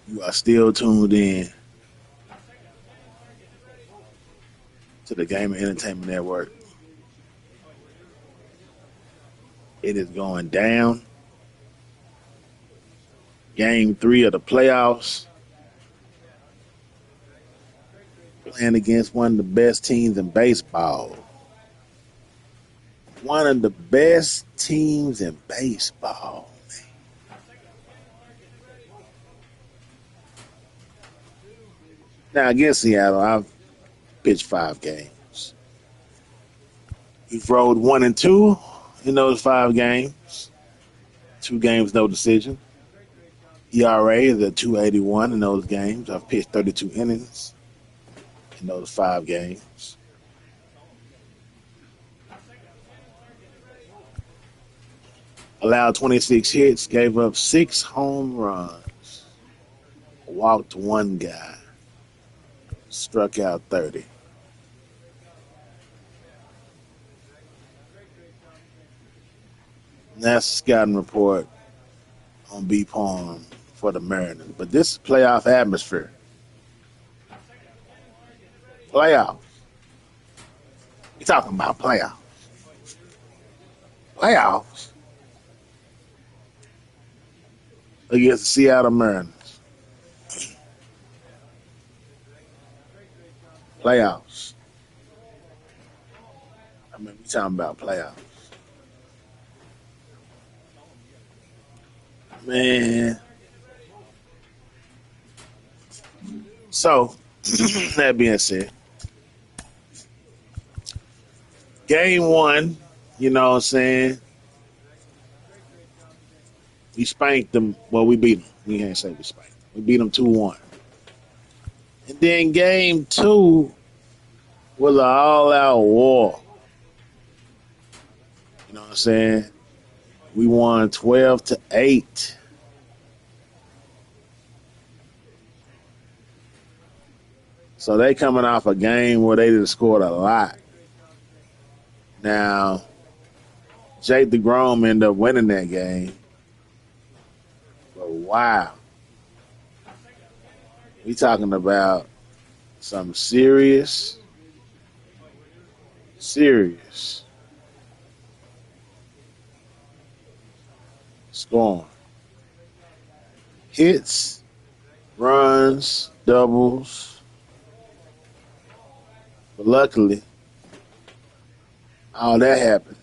You are still tuned in to the Game and Entertainment Network. It is going down. Game 3 of the playoffs. Playing against one of the best teams in baseball. One of the best teams in baseball. Now, against Seattle, I've pitched 5 games. We've rolled 1 and 2 in those 5 games. 2 games, no decision. ERA is at 2.81 in those games. I've pitched 32 innings in those 5 games. Allowed 26 hits, gave up 6 home runs, walked 1 guy, struck out 30. And that's the scouting report on B Palm for the Mariners. But this is playoff atmosphere. Playoffs. We're talking about playoffs. Playoffs against the Seattle Mariners. Playoffs. I mean, we're talking about playoffs. Man. So, that being said, game 1, you know what I'm saying? We spanked them. Well, we beat them. We can't say we spanked them. We beat them 2-1. And then game 2 was an all-out war. You know what I'm saying? We won 12-8. So they coming off a game where they just scored a lot. Now, Jake DeGrom ended up winning that game. But wow. We talking about some serious scoring. Hits, runs, doubles. But luckily, all that happened.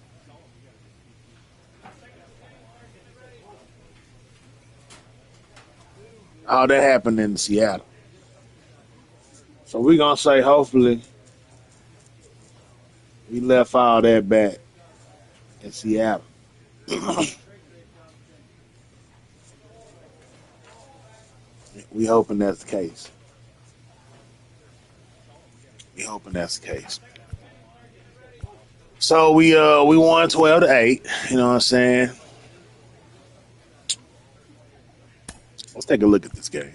All that happened in Seattle. So we're going to say hopefully we left all that back in Seattle. We hoping that's the case. So we won 12-8. You know what I'm saying? Let's take a look at this game.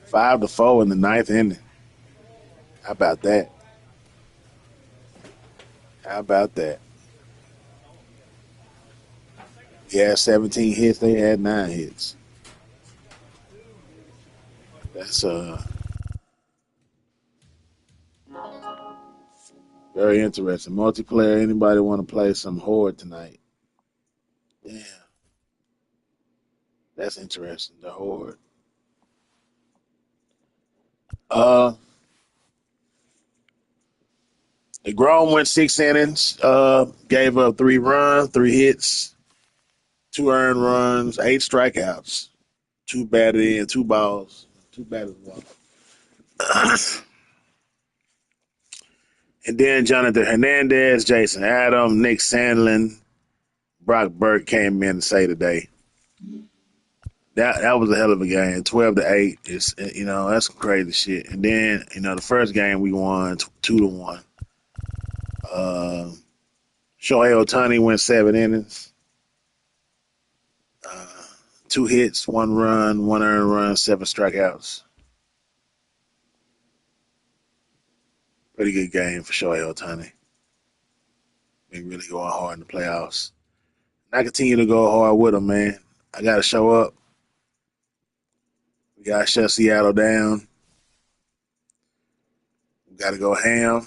Five to 4 in the 9th inning. How about that? He had 17 hits. They had 9 hits. That's very interesting. Multiplayer. Anybody want to play some Horde tonight? Damn. That's interesting. The Horde. DeGrom went 6 innings. Gave up 3 runs, 3 hits, 2 earned runs, 8 strikeouts, 2 batted in, 2 balls, 2 batted walked. And then Jonathan Hernandez, Jason Adams, Nick Sandlin, Brock Burke came in to say today. That was a hell of a game. 12-8 is, that's some crazy shit. And then, the first game we won 2-1. Shohei Ohtani went 7 innings. 2 hits, 1 run, 1 earned run, 7 strikeouts. Pretty good game for Shohei Ohtani. been really going hard in the playoffs. And I continue to go hard with them, man. I got to show up. We got to shut Seattle down. We got to go ham.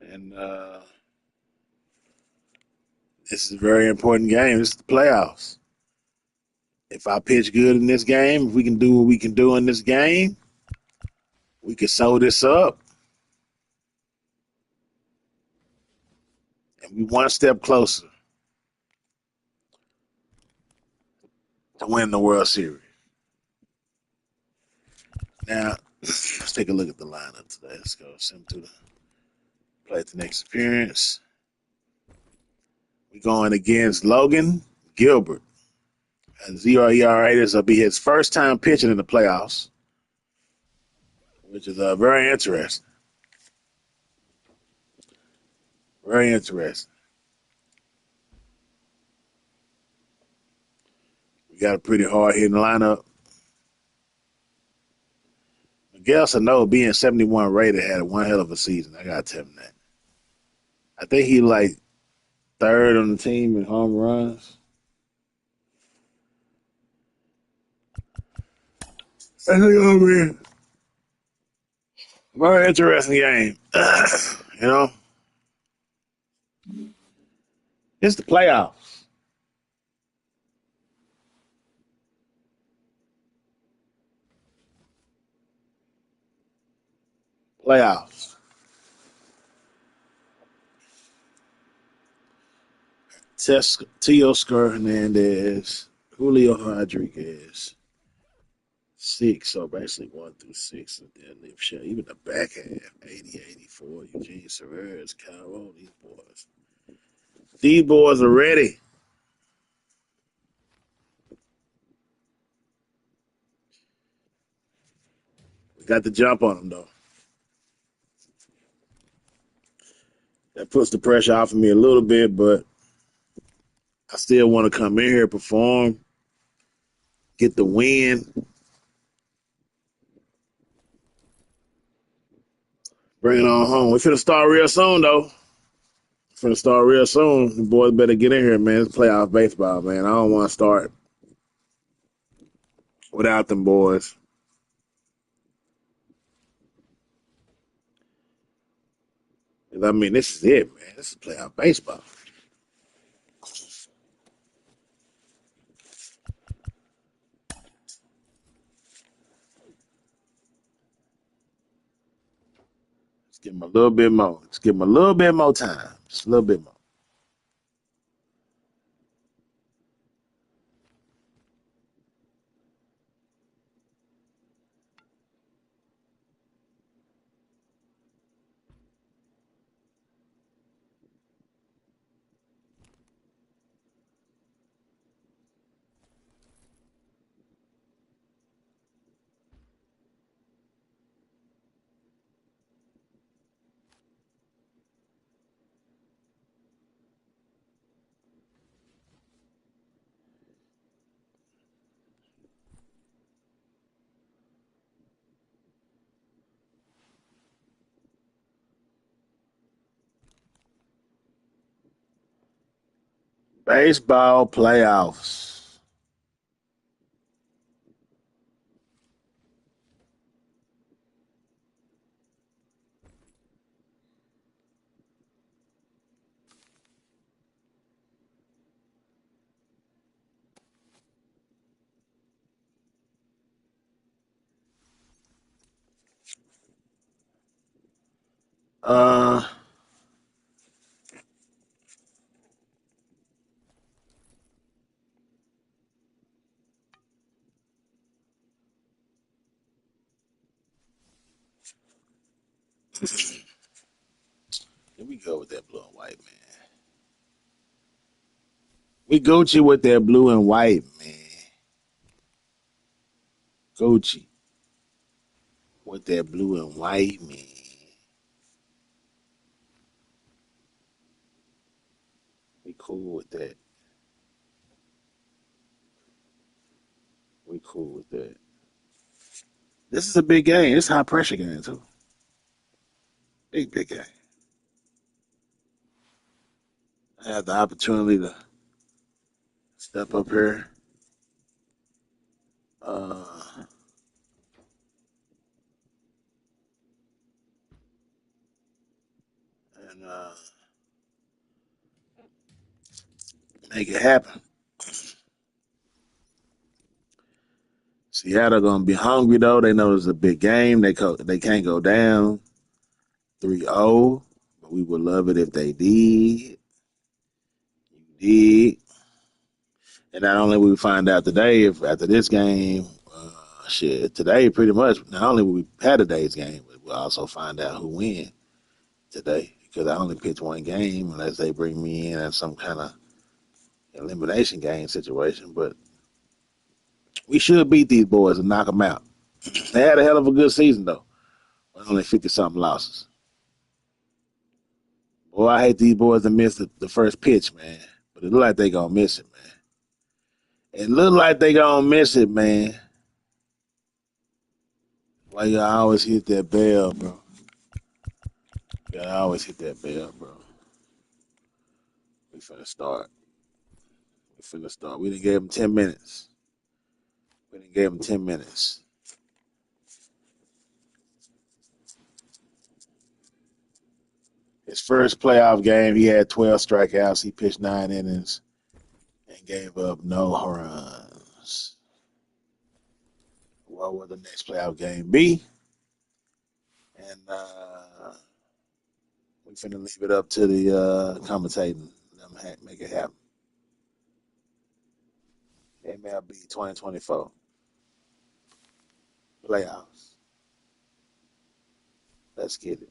And this is a very important game. This is the playoffs. If I pitch good in this game, if we can do what we can do in this game, we can sew this up. And we one step closer to win the World Series. Now, let's take a look at the lineup today. Let's go send to the play at the next appearance. We're going against Logan Gilbert. 0 ERA. This will be his first time pitching in the playoffs, which is very interesting. Very interesting. We got a pretty hard hitting lineup. Miguel Sano, being 71 rated, had one hell of a season. I got to tell him that. I think he like third on the team in home runs. I think it'll be a very interesting game. You know, it's the playoffs. Playoffs. Teoscar Hernandez, Julio Rodriguez, 6. So basically 1 through 6 of their left shot. Even the back half, 80, 84, Eugene Cerveras, Cairo, these boys. These boys are ready. We got the jump on them, though. That puts the pressure off of me a little bit, but I still want to come in here, perform, get the win. Bring it on home. We finna start real soon, though. Finna start real soon. The boys better get in here, man. It's playoff baseball, man. I don't want to start without them boys. I mean, this is it, man. This is playoff baseball. Let's give them a little bit more. Let's give them a little bit more time. Just a little bit more. Baseball playoffs. Uh, Here we go with that blue and white, man. We Gucci with that blue and white, man. Gucci with that blue and white, man. We cool with that. We cool with that. This is a big game. It's a high pressure game too. Big game. I had the opportunity to step up here. Uh, and make it happen. Seattle gonna be hungry though. They know it's a big game. They can't go down 3-0. But we would love it if they did. You did. And not only will we find out today, if after this game, today pretty much, not only will we have today's game, but we'll also find out who wins today. Because I only pitch one game unless they bring me in at some kind of elimination game situation. But we should beat these boys and knock them out. They had a hell of a good season, though. Only 50-something losses. Boy, I hate these boys to miss the first pitch, man. But it look like they going to miss it, man. It look like they going to miss it, man. Why you always hit that bell, bro? You gotta always hit that bell, bro. We finna start. We done gave him 10 minutes. His first playoff game, he had 12 strikeouts. He pitched 9 innings and gave up no runs. What will the next playoff game be? And we finna leave it up to the commentating. Make it happen. MLB 2024 playoffs. Let's get it.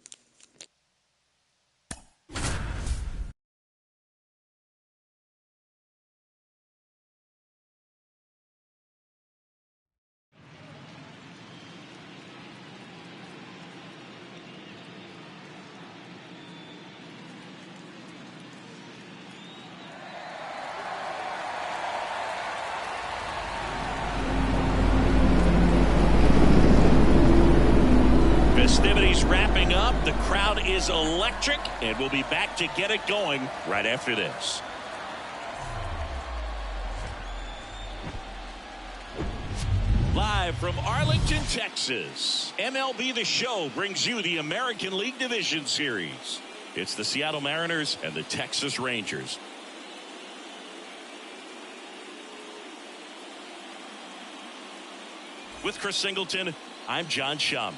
Festivities wrapping up. The crowd is electric, and we'll be back to get it going right after this. Live from Arlington, Texas, MLB The Show brings you the American League Division Series. It's the Seattle Mariners and the Texas Rangers. With Chris Singleton, I'm John Shambi.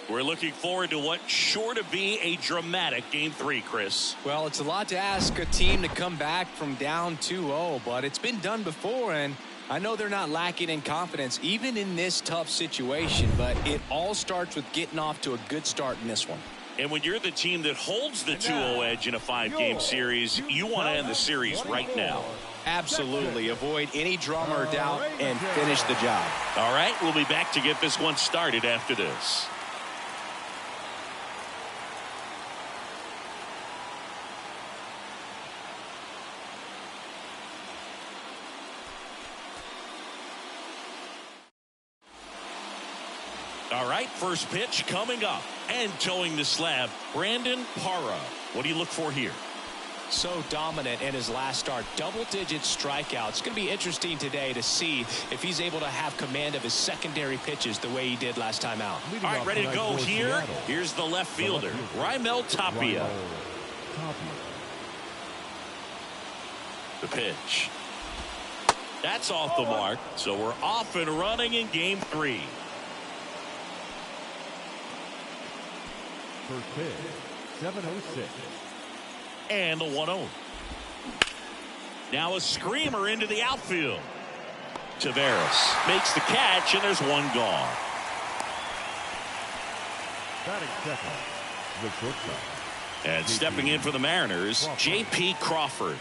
We're looking forward to what's sure to be a dramatic Game 3, Chris. Well, it's a lot to ask a team to come back from down 2-0, but it's been done before, and I know they're not lacking in confidence, even in this tough situation, but it all starts with getting off to a good start in this one. And when you're the team that holds the 2-0 edge in a 5-game series, you want to end the series right now. Absolutely. Avoid any drama or doubt and finish the job. All right, we'll be back to get this one started after this. All right, first pitch coming up. And towing the slab, Brandon Parra. What do you look for here? So dominant in his last start. Double-digit strikeouts. It's going to be interesting today to see if he's able to have command of his secondary pitches the way he did last time out. All right, ready to go here. Here's the left fielder, Raimel Tapia. The pitch. That's off the mark, so we're off and running in Game 3. First pitch, 7:06. And the 1-0. Now a screamer into the outfield. Taveras makes the catch, and there's one gone. Batting second, the shortstop. And stepping in for the Mariners, J.P. Crawford.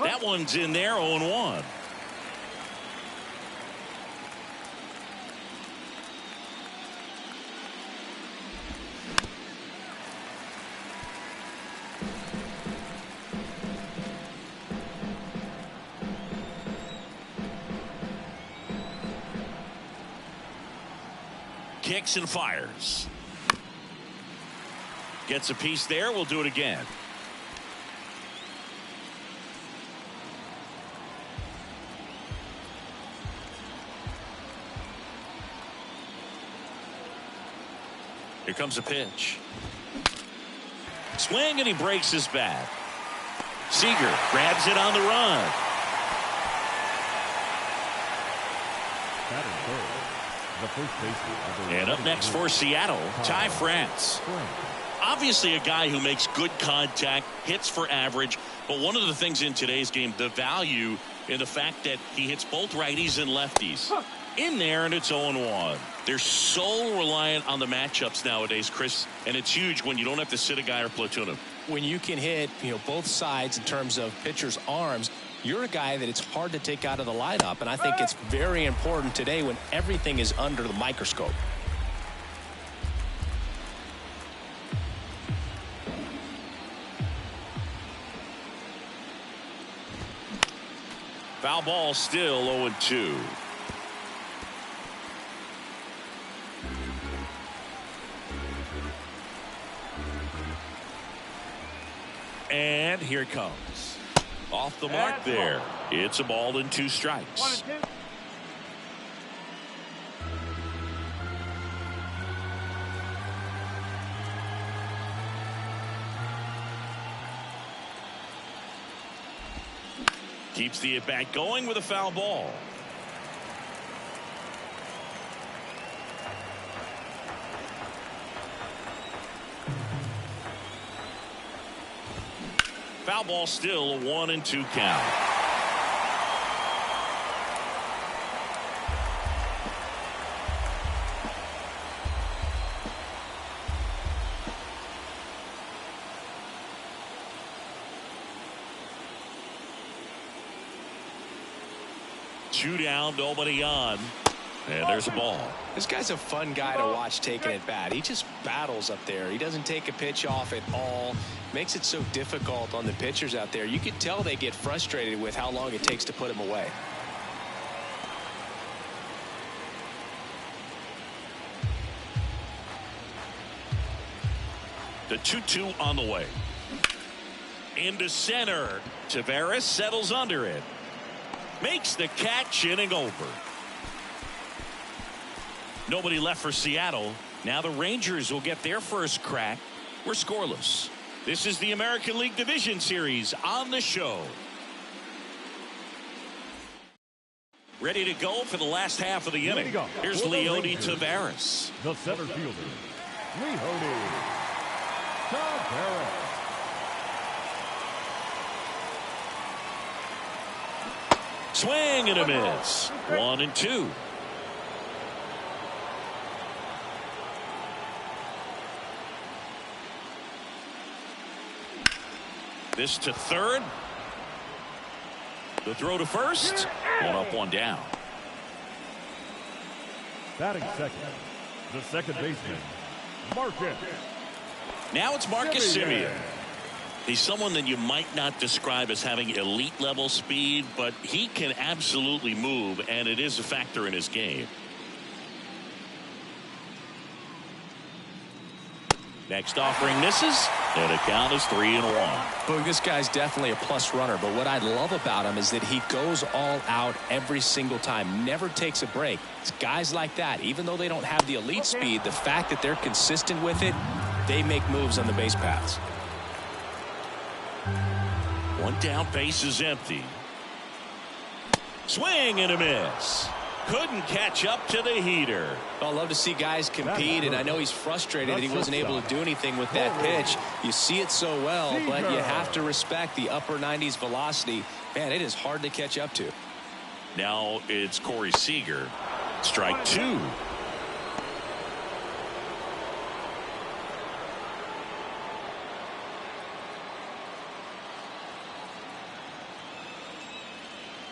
That one's in there, 0-1. kicks and fires. Gets a piece there. We'll do it again. Here comes a pitch. Swing, and he breaks his bat. Seager grabs it on the run. The first baseman. And up next for Seattle, Ty France. Obviously a guy who makes good contact, hits for average, but one of the things in today's game, the value in the fact that he hits both righties and lefties. In there, and it's 0-1. They're so reliant on the matchups nowadays, Chris, and it's huge when you don't have to sit a guy or platoon him. When you can hit, both sides in terms of pitchers' arms, you're a guy that it's hard to take out of the lineup, and I think it's very important today when everything is under the microscope. Foul ball, still 0-2. And here it comes. Off the mark there. It's a ball and 2 strikes. Keeps the at-bat going with a foul ball. Foul ball, still a 1-2 count. Two down, nobody on. And there's a ball. This guy's a fun guy to watch taking at bat. He just battles up there. He doesn't take a pitch off at all. Makes it so difficult on the pitchers out there. You can tell they get frustrated with how long it takes to put him away. The 2-2 on the way. Into center. Tavares settles under it. Makes the catch, inning over. Nobody left for Seattle. Now the Rangers will get their first crack. We're scoreless. This is the American League Division Series on the show. Ready to go for the last half of the inning. Here's Leody Tavares. The center fielder, Leody Tavares. Swing and a miss. 1-2. This to third. The throw to first. 1 up, 1 down. Batting second, the second baseman, Marcus. Now it's Marcus Semien. He's someone that you might not describe as having elite level speed, but he can absolutely move, and it is a factor in his game. Next offering misses, and a count is 3-1. Look, this guy's definitely a plus runner, but what I love about him is that he goes all out every single time, never takes a break. It's guys like that, even though they don't have the elite speed, the fact that they're consistent with it, they make moves on the base paths. 1 down, base is empty. Swing and a miss. Couldn't catch up to the heater. I love to see guys compete, and I know he's frustrated that he wasn't able to do anything with that pitch. You see it so well, but you have to respect the upper 90s velocity. Man, it is hard to catch up to. Now it's Corey Seager. Strike 2.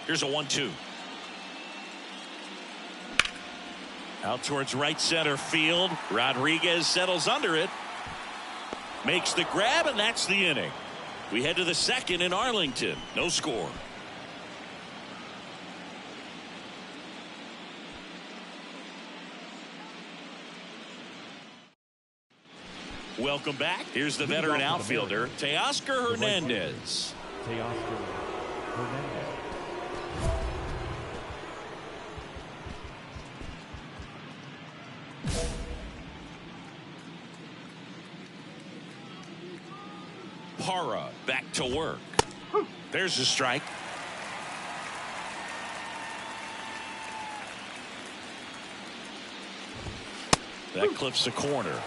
Here's a 1-2. Out towards right center field. Rodriguez settles under it. Makes the grab, and that's the inning. We head to the second in Arlington. No score. Welcome back. Here's the veteran outfielder, Teoscar Hernandez. Teoscar Hernandez. Parra back to work. There's a strike. That clips the corner.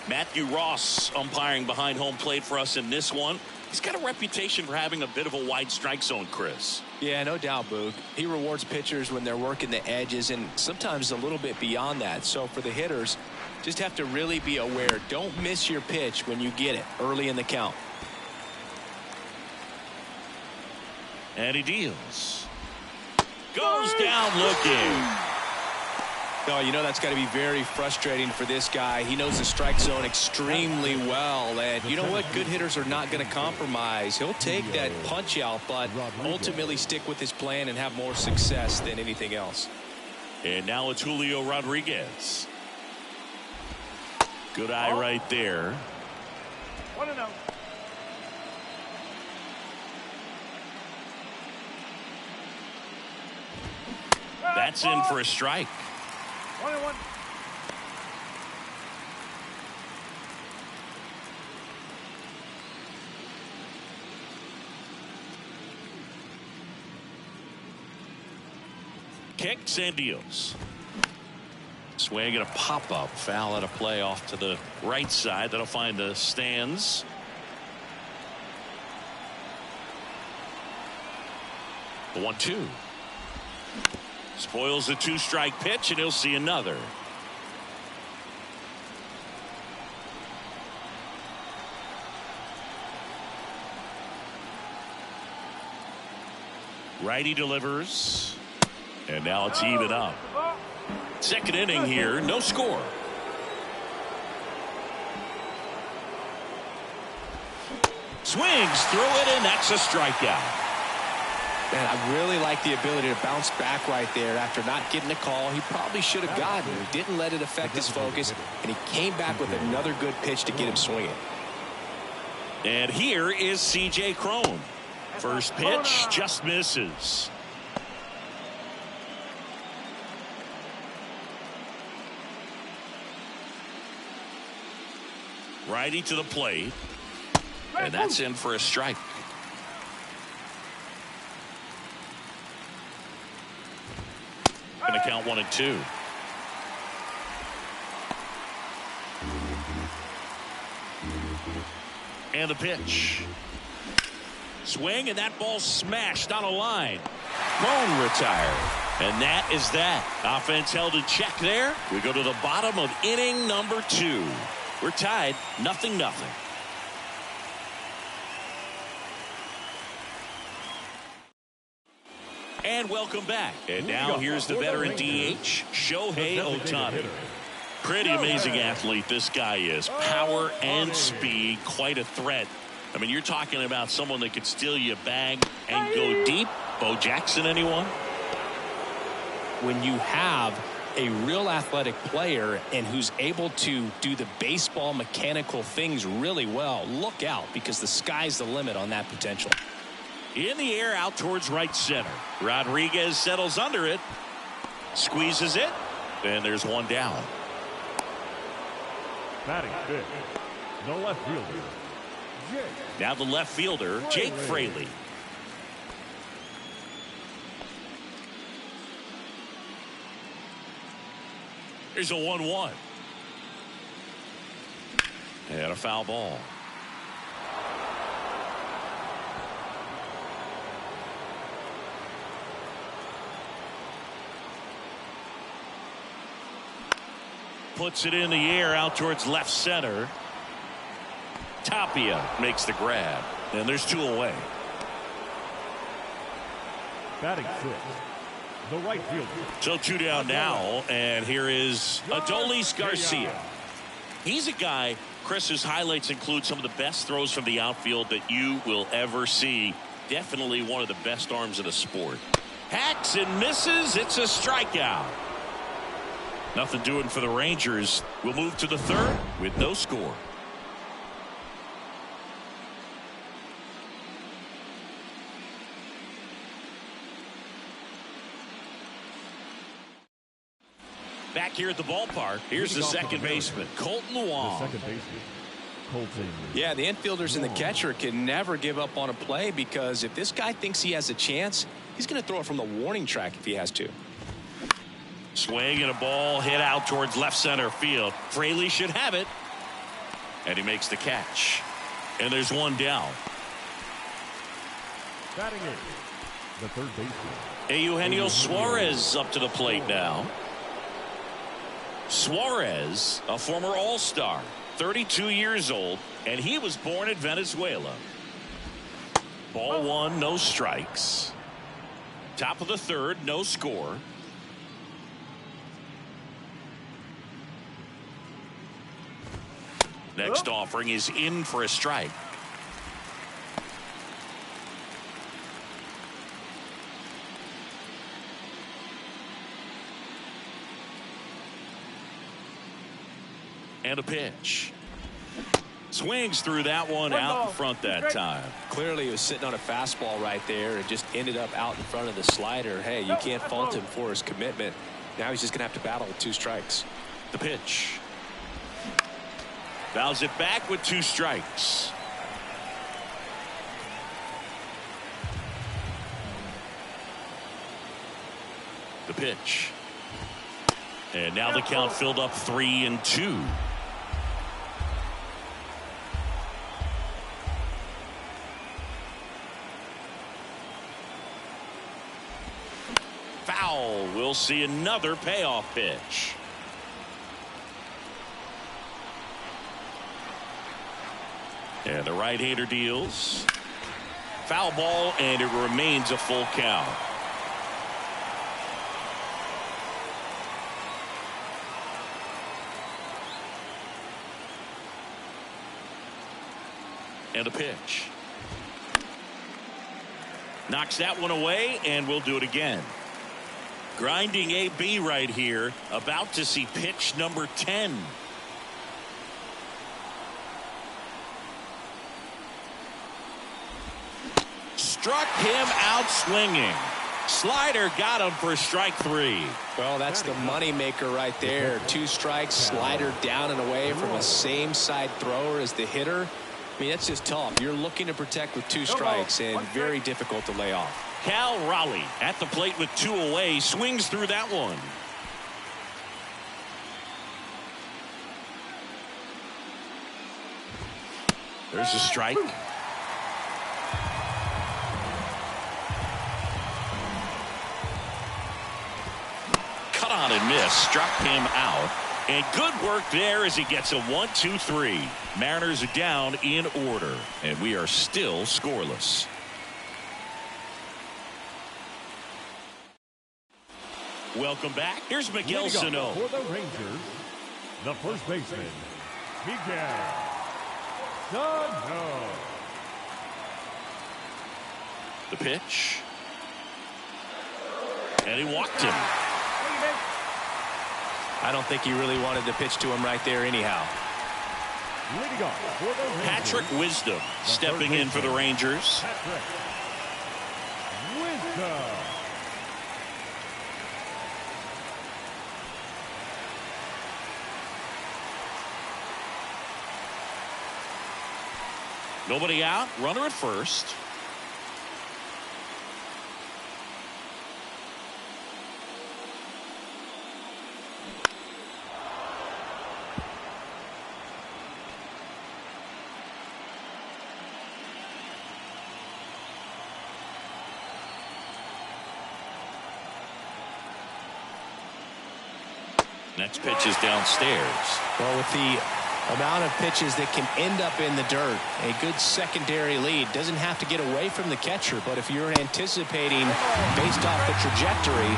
Matthew Ross umpiring behind home plate for us in this one. He's got a reputation for having a bit of a wide strike zone, Chris. Yeah, no doubt, Boog. He rewards pitchers when they're working the edges and sometimes a little bit beyond that. So for the hitters, just have to really be aware. Don't miss your pitch when you get it early in the count. And he deals. Goes down looking. Oh, you know that's got to be very frustrating for this guy. He knows the strike zone extremely well. And you know what? Good hitters are not going to compromise. He'll take that punch out, but ultimately stick with his plan and have more success than anything else. And now it's Julio Rodriguez. Good eye right there. 1-0. That's in for a strike. 1-1. Kicks and deals. Swing and a pop-up. Foul at a play off to the right side. That'll find the stands. The 1-2. Spoils the 2-strike pitch, and he'll see another. Righty delivers. And now it's even up. Second inning here, no score. Swings through it, and that's a strikeout. Man, I really like the ability to bounce back right there after not getting a call he probably should have gotten. He didn't let it affect his focus, and he came back with another good pitch to get him swinging. And here is C.J. Cron. First pitch just misses. Righty to the plate, and that's in for a strike. Going to count 1-2. And the pitch. Swing, and that ball smashed on a line. Cron retired. And that is that. Offense held in check there. We go to the bottom of inning number 2. We're tied 0-0. And welcome back. And now here's the veteran DH, Shohei Ohtani. Pretty amazing athlete this guy is. Power and speed, quite a threat. I mean, you're talking about someone that could steal you a bag and go deep. Bo Jackson, anyone? When you have a real athletic player and who's able to do the baseball mechanical things really well, look out, because the sky's the limit on that potential. In the air out towards right center. Rodriguez settles under it. Squeezes it. And there's one down. Batting fifth, the left fielder, Jake. Now the left fielder, Jake Fraley. Here's a 1-1. And a foul ball. Puts it in the air out towards left center. Tapia makes the grab. And there's 2 away. Batting sixth, the right fielder. So 2 down now. And here is Adolis Garcia. He's a guy, Chris, whose highlights include some of the best throws from the outfield that you will ever see. Definitely one of the best arms in the sport. Hacks and misses. It's a strikeout. Nothing doing for the Rangers. We'll move to the third with no score. Back here at the ballpark, here's the second baseman, Colton Wong. The second baseman, Colton. Yeah, the infielders and the catcher can never give up on a play, because if this guy thinks he has a chance, he's going to throw it from the warning track if he has to. Swing and a ball hit out towards left center field. Fraley should have it. And he makes the catch. And there's one down. Batting in, the third baseman, Eugenio Suarez up to the plate now. Suarez, a former All-Star, 32 years old, and he was born in Venezuela. Ball one, no strikes. Top of the third, no score. Next offering is in for a strike. And a pitch. Swings through that one, out in front that time. Clearly he was sitting on a fastball right there and just ended up out in front of the slider. Hey, you can't fault him for his commitment. Now he's just going to have to battle with 2 strikes. The pitch. Fouls it back with 2 strikes. The pitch. And now the count filled up 3-2. Foul. We'll see another payoff pitch. And the right-hander deals. Foul ball, and it remains a full count. And a pitch. Knocks that one away, and we'll do it again. Grinding AB right here, about to see pitch number 10. Struck him out swinging. Slider got him for strike 3. Well, that's the money maker right there. 2 strikes, slider down and away from a same side thrower as the hitter. I mean, that's just tough. You're looking to protect with 2 strikes, and very difficult to lay off. Cal Raleigh at the plate with 2 away, swings through that one. There's a strike. Cut on and miss, struck him out. And good work there as he gets a 1-2-3. Mariners are down in order, and we are still scoreless. Welcome back. Here's Miguel Sano. For the Rangers, the first baseman, Miguel Sano. The pitch. And he walked him. I don't think he really wanted to pitch to him right there anyhow. Leading off for the Rangers, Patrick Wisdom stepping in for the Rangers. Patrick Wisdom. Nobody out. Runner at first. Next pitch is downstairs. Well, with the amount of pitches that can end up in the dirt, a good secondary lead doesn't have to get away from the catcher, but if you're anticipating based off the trajectory,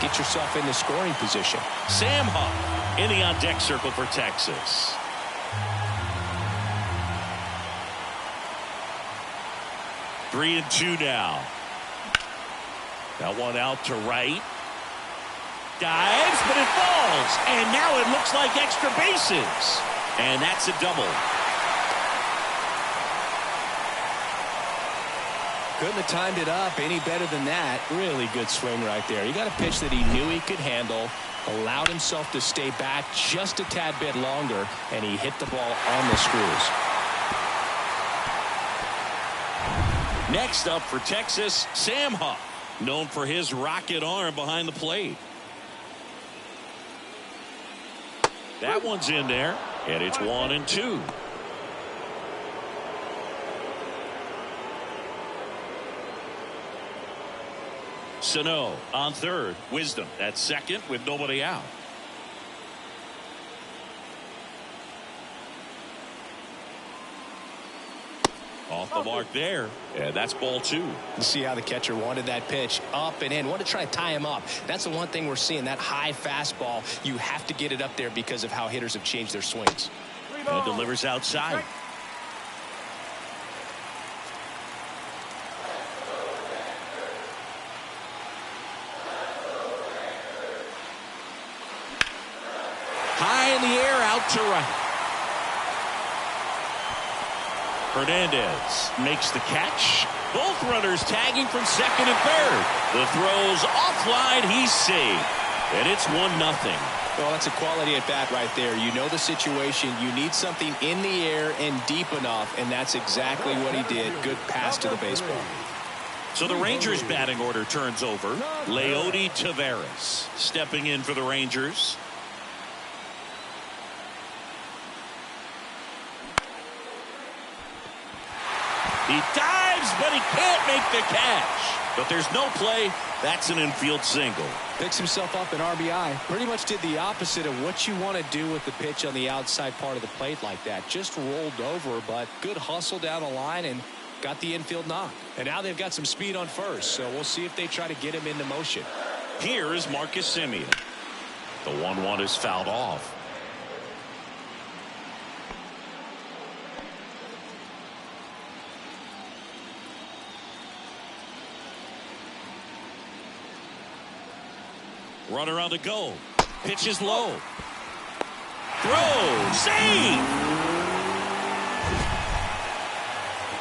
get yourself into scoring position. Sam Huff in the on-deck circle for Texas. Three and 2 now. That one out to right. Dives, but it falls. And now it looks like extra bases. And that's a double. Couldn't have timed it up any better than that. Really good swing right there. He got a pitch that he knew he could handle, allowed himself to stay back just a tad bit longer, and he hit the ball on the screws. Next up for Texas, Sam Huff, known for his rocket arm behind the plate. That one's in there, and it's 1-2. Sano on third. Wisdom at second with nobody out. Off the mark there. Yeah, that's ball 2. You see how the catcher wanted that pitch up and in. Wanted to try to tie him up. That's the one thing we're seeing, that high fastball. You have to get it up there because of how hitters have changed their swings. And delivers outside. High in the air, out to right. Hernandez makes the catch. Both runners tagging from second and third. The throw's offline. He's safe. And it's 1-0. Well, that's a quality at bat right there. You know the situation. You need something in the air and deep enough, and that's exactly what he did. Good pass to the baseball. So the Rangers batting order turns over. Leody Taveras stepping in for the Rangers. He dives, but he can't make the catch. But there's no play. That's an infield single. Picks himself up an RBI. Pretty much did the opposite of what you want to do with the pitch on the outside part of the plate like that. Just rolled over, but good hustle down the line and got the infield knock. And now they've got some speed on first, so we'll see if they try to get him into motion. Here is Marcus Semien. The 1-1 is fouled off. Runner on the go. Pitch is low. Throw. Save.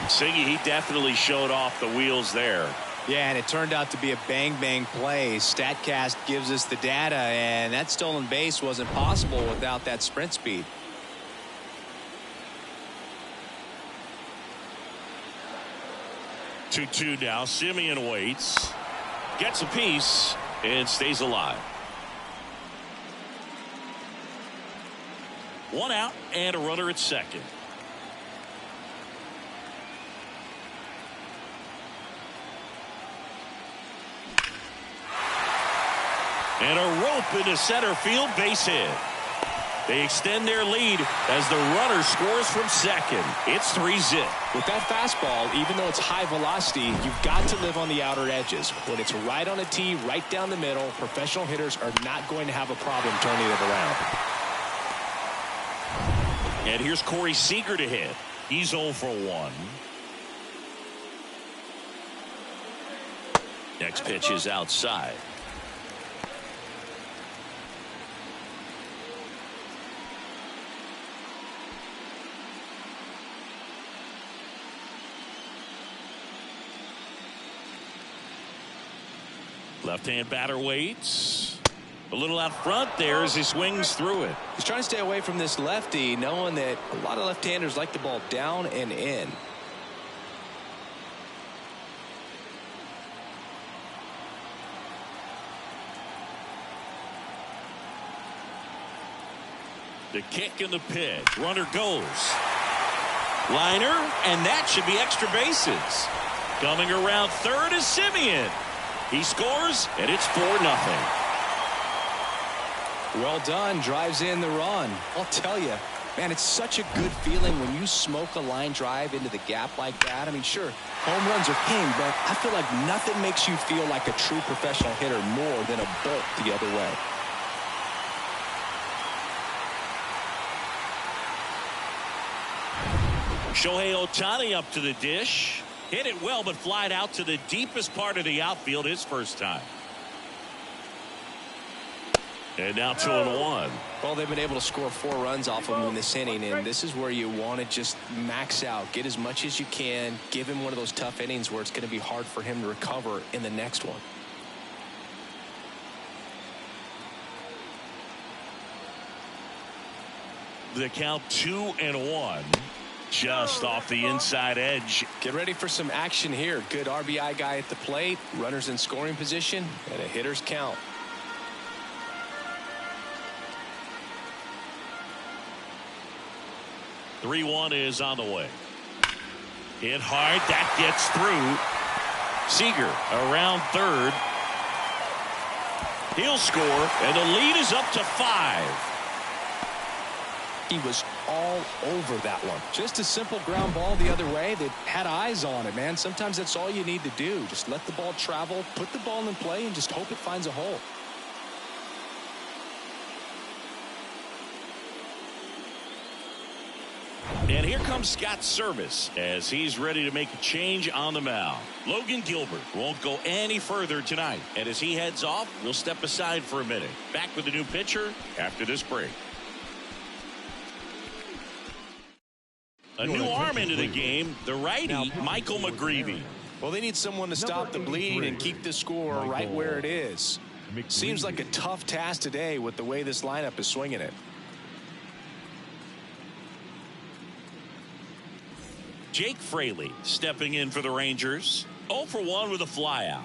Siggy, he definitely showed off the wheels there. Yeah, and it turned out to be a bang-bang play. StatCast gives us the data, and that stolen base wasn't possible without that sprint speed. Two now. Semien waits. Gets a piece. And stays alive. 1 out and a runner at second. And a rope into center field, base hit. They extend their lead as the runner scores from second. It's 3-0. With that fastball, even though it's high velocity, you've got to live on the outer edges. When it's right on a tee, right down the middle, professional hitters are not going to have a problem turning it around. And here's Corey Seager to hit. He's 0 for 1. Next pitch is outside. Left-hand batter waits. A little out front there as he swings through it. He's trying to stay away from this lefty, knowing that a lot of left-handers like the ball down and in. The kick and the pitch. Runner goes. Liner, and that should be extra bases. Coming around third is Semien. He scores, and it's 4-0. Well done. Drives in the run. I'll tell you, man, it's such a good feeling when you smoke a line drive into the gap like that. I mean, sure, home runs are king, but I feel like nothing makes you feel like a true professional hitter more than a bolt the other way. Shohei Ohtani up to the dish. Hit it well, but flied out to the deepest part of the outfield his first time. And now 2-1. Well, they've been able to score 4 runs off of him in this inning, and this is where you want to just max out, get as much as you can, give him one of those tough innings where it's going to be hard for him to recover in the next one. The count 2-1. Just off the inside edge. Get ready for some action here. Good RBI guy at the plate, runners in scoring position, and a hitter's count. Three-1 is on the way. Hit hard. That gets through. Seager around third. He'll score, and the lead is up to 5. He was all over that one. Just a simple ground ball the other way. They had eyes on it, man. Sometimes that's all you need to do. Just let the ball travel, put the ball in play, and just hope it finds a hole. And here comes Scott Service as he's ready to make a change on the mound. Logan Gilbert won't go any further tonight. And as he heads off, we'll step aside for a minute. Back with a new pitcher after this break. A new arm into the game, the righty, Michael McGreevy. Well, they need someone to stop the bleed and keep the score right where it is. Seems like a tough task today with the way this lineup is swinging it. Jake Fraley stepping in for the Rangers. 0 for 1 with a flyout.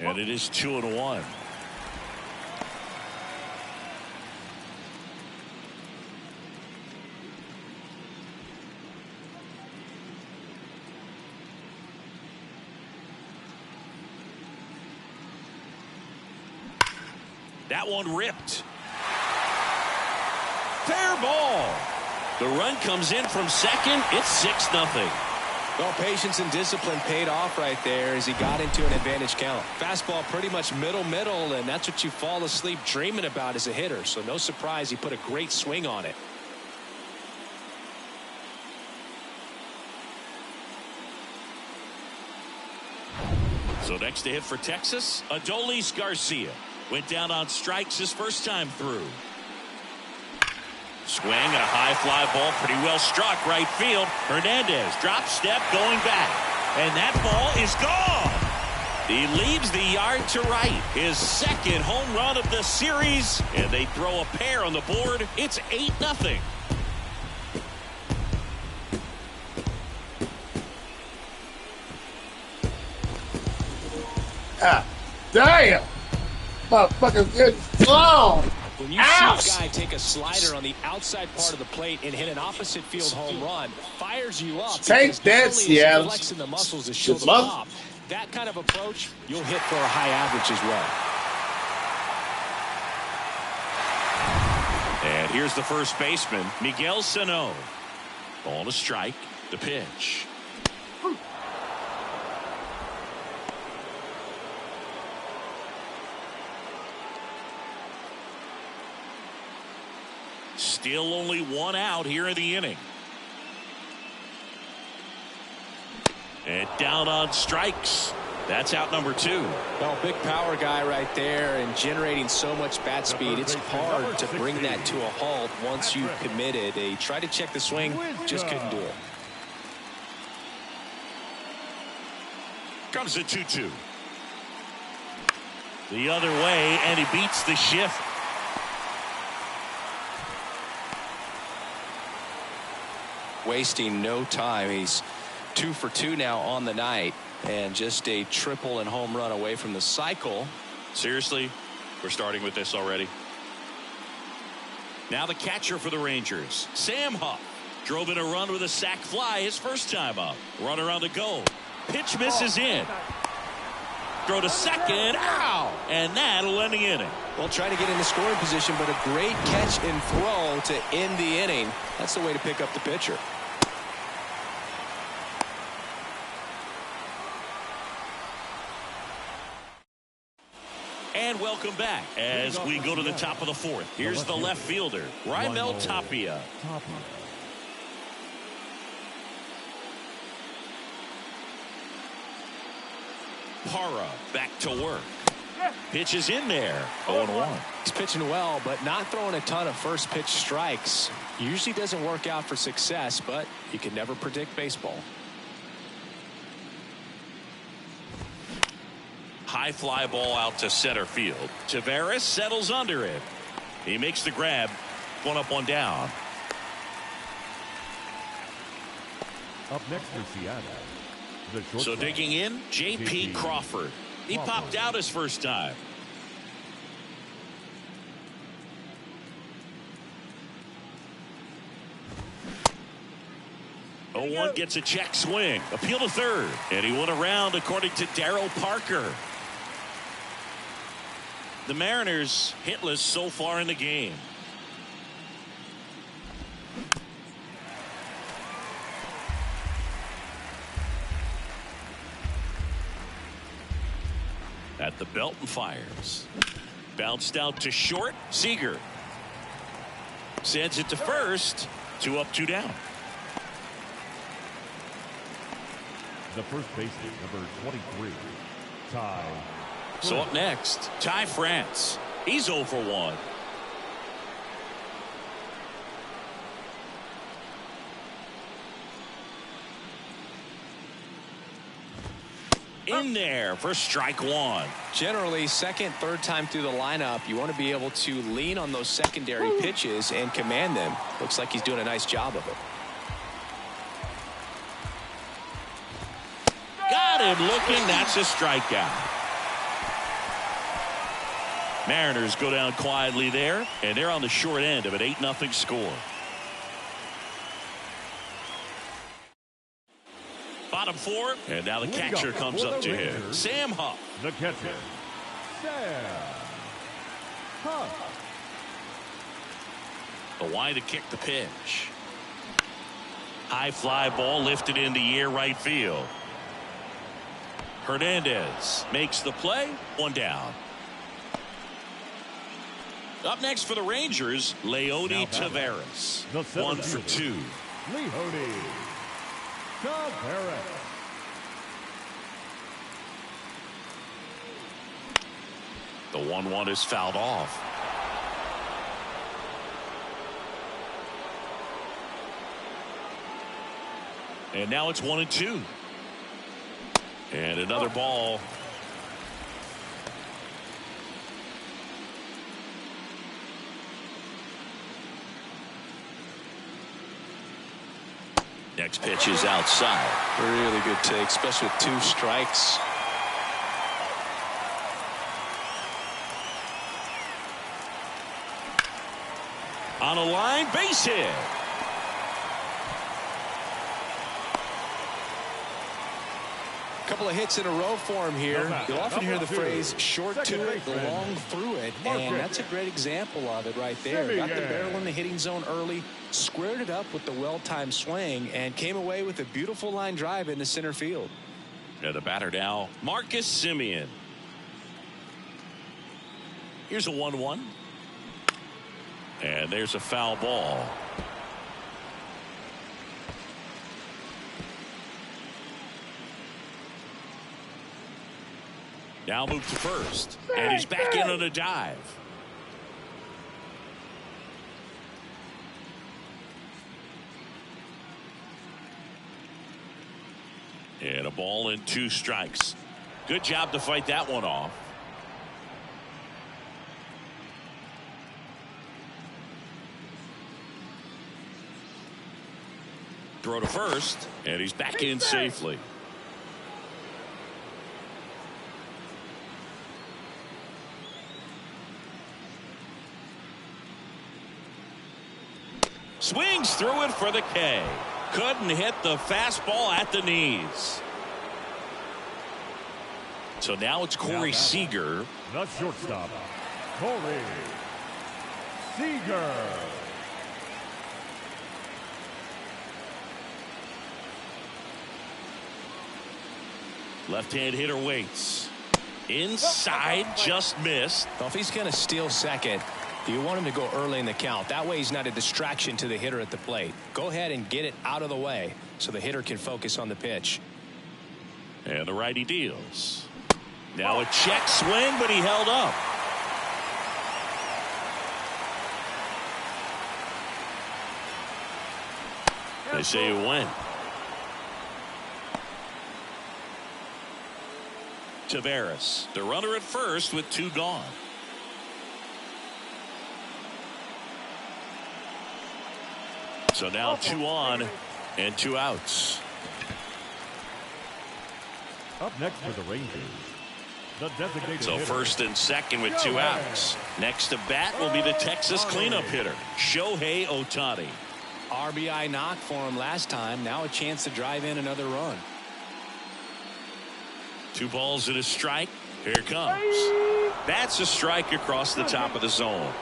And it is 2-1. That one ripped. Fair ball. The run comes in from second. It's 6-0. Well, patience and discipline paid off right there as he got into an advantage count. Fastball pretty much middle, and that's what you fall asleep dreaming about as a hitter. So no surprise he put a great swing on it. So next to hit for Texas, Adolis Garcia. Went down on strikes his first time through. Swing and a high fly ball, pretty well struck right field. Hernandez drop step going back. And that ball is gone. He leaves the yard to right. His second home run of the series. And they throw a pair on the board. It's 8-0. Ah, damn. Motherfucker's getting blown. When you see a guy take a slider on the outside part of the plate and hit an opposite field home run, fires you up. Take that, Seattle. Flexing the muscles to show the pop. That kind of approach, you'll hit for a high average as well. And here's the first baseman, Miguel Sano. Ball to strike. The pitch. Still only one out here in the inning. And down on strikes. That's out number 2. Well, big power guy right there and generating so much bat speed. It's hard to bring that to a halt once you've committed. They tried to check the swing, just couldn't do it. Comes the 2-2. The other way, and he beats the shift. Wasting no time. He's 2 for 2 now on the night, and just a triple and home run away from the cycle. Seriously, we're starting with this already. Now the catcher for the Rangers, Sam Huff, drove in a run with a sac fly his first time up. Runner on the go. Pitch misses in. Throw to second. Ow! And that'll end the inning. Well, trying to get in the scoring position, but a great catch and throw to end the inning. That's the way to pick up the pitcher. And welcome back as we go to the top of the 4th. Here's the left fielder, Raimel Tapia. Para back to work. Pitch is in there. 0-1. He's pitching well, but not throwing a ton of first pitch strikes. Usually doesn't work out for success, but you can never predict baseball. High fly ball out to center field. Taveras settles under it. He makes the grab. One up, one down. Up next for Seattle, the So shortstop, digging in, J.P. Crawford. He popped out his first time. One gets a check swing. Appeal to third. And he went around according to Darryl Parker. The Mariners hitless so far in the game. At the belt and fires. Bounced out to short. Seager sends it to first. 2 up, 2 down. the first baseman, number 23, Ty. So up next, Ty France. He's 0 for 1. In there for strike 1. Generally, second, third time through the lineup, you want to be able to lean on those secondary pitches and command them. Looks like he's doing a nice job of it. Got him looking. That's a strikeout. Mariners go down quietly there, and they're on the short end of an 8-0 score. Bottom 4, and now the catcher comes up to him. Sam Huff. The catcher, Sam Huff. The wide to kick the pitch. High fly ball lifted in the air right field. Hernandez makes the play. 1 down. Up next for the Rangers, Leody Taveras. 1 for 2. Leody Taveras. The 1-1 is fouled off. And now it's 1-2. And another ball. Next pitch is outside. Really good take, especially with 2 strikes. On a line, base hit. Couple of hits in a row for him here. You'll often hear the phrase short to it, long through it, and that's a great example of it right there. Got the barrel in the hitting zone early, squared it up with the well-timed swing, and came away with a beautiful line drive into center field. Yeah, the batter now, Marcus Semien. Here's a 1-1. And there's a foul ball. Now move to first. And he's back in on a dive. And a ball and 2 strikes. Good job to fight that one off. Throw to first, and he's back in safely. Swings through it for the K. Couldn't hit the fastball at the knees. So now it's Corey Seager. The shortstop, Corey Seager. Left-hand hitter waits. Inside, just missed. Well, if he's going to steal second, you want him to go early in the count. That way he's not a distraction to the hitter at the plate. Go ahead and get it out of the way so the hitter can focus on the pitch. And the righty deals. Now a check swing, but he held up. They say it went. Tavares, the runner at first with 2 gone. So now 2 on and 2 outs. Up next for the Rangers, the designated So hitter, first and second with 2 outs. Next to bat will be the Texas cleanup hitter, Shohei Ohtani. RBI knock for him last time. Now a chance to drive in another run. 2 balls and a strike. Here it comes. That's a strike across the top of the zone.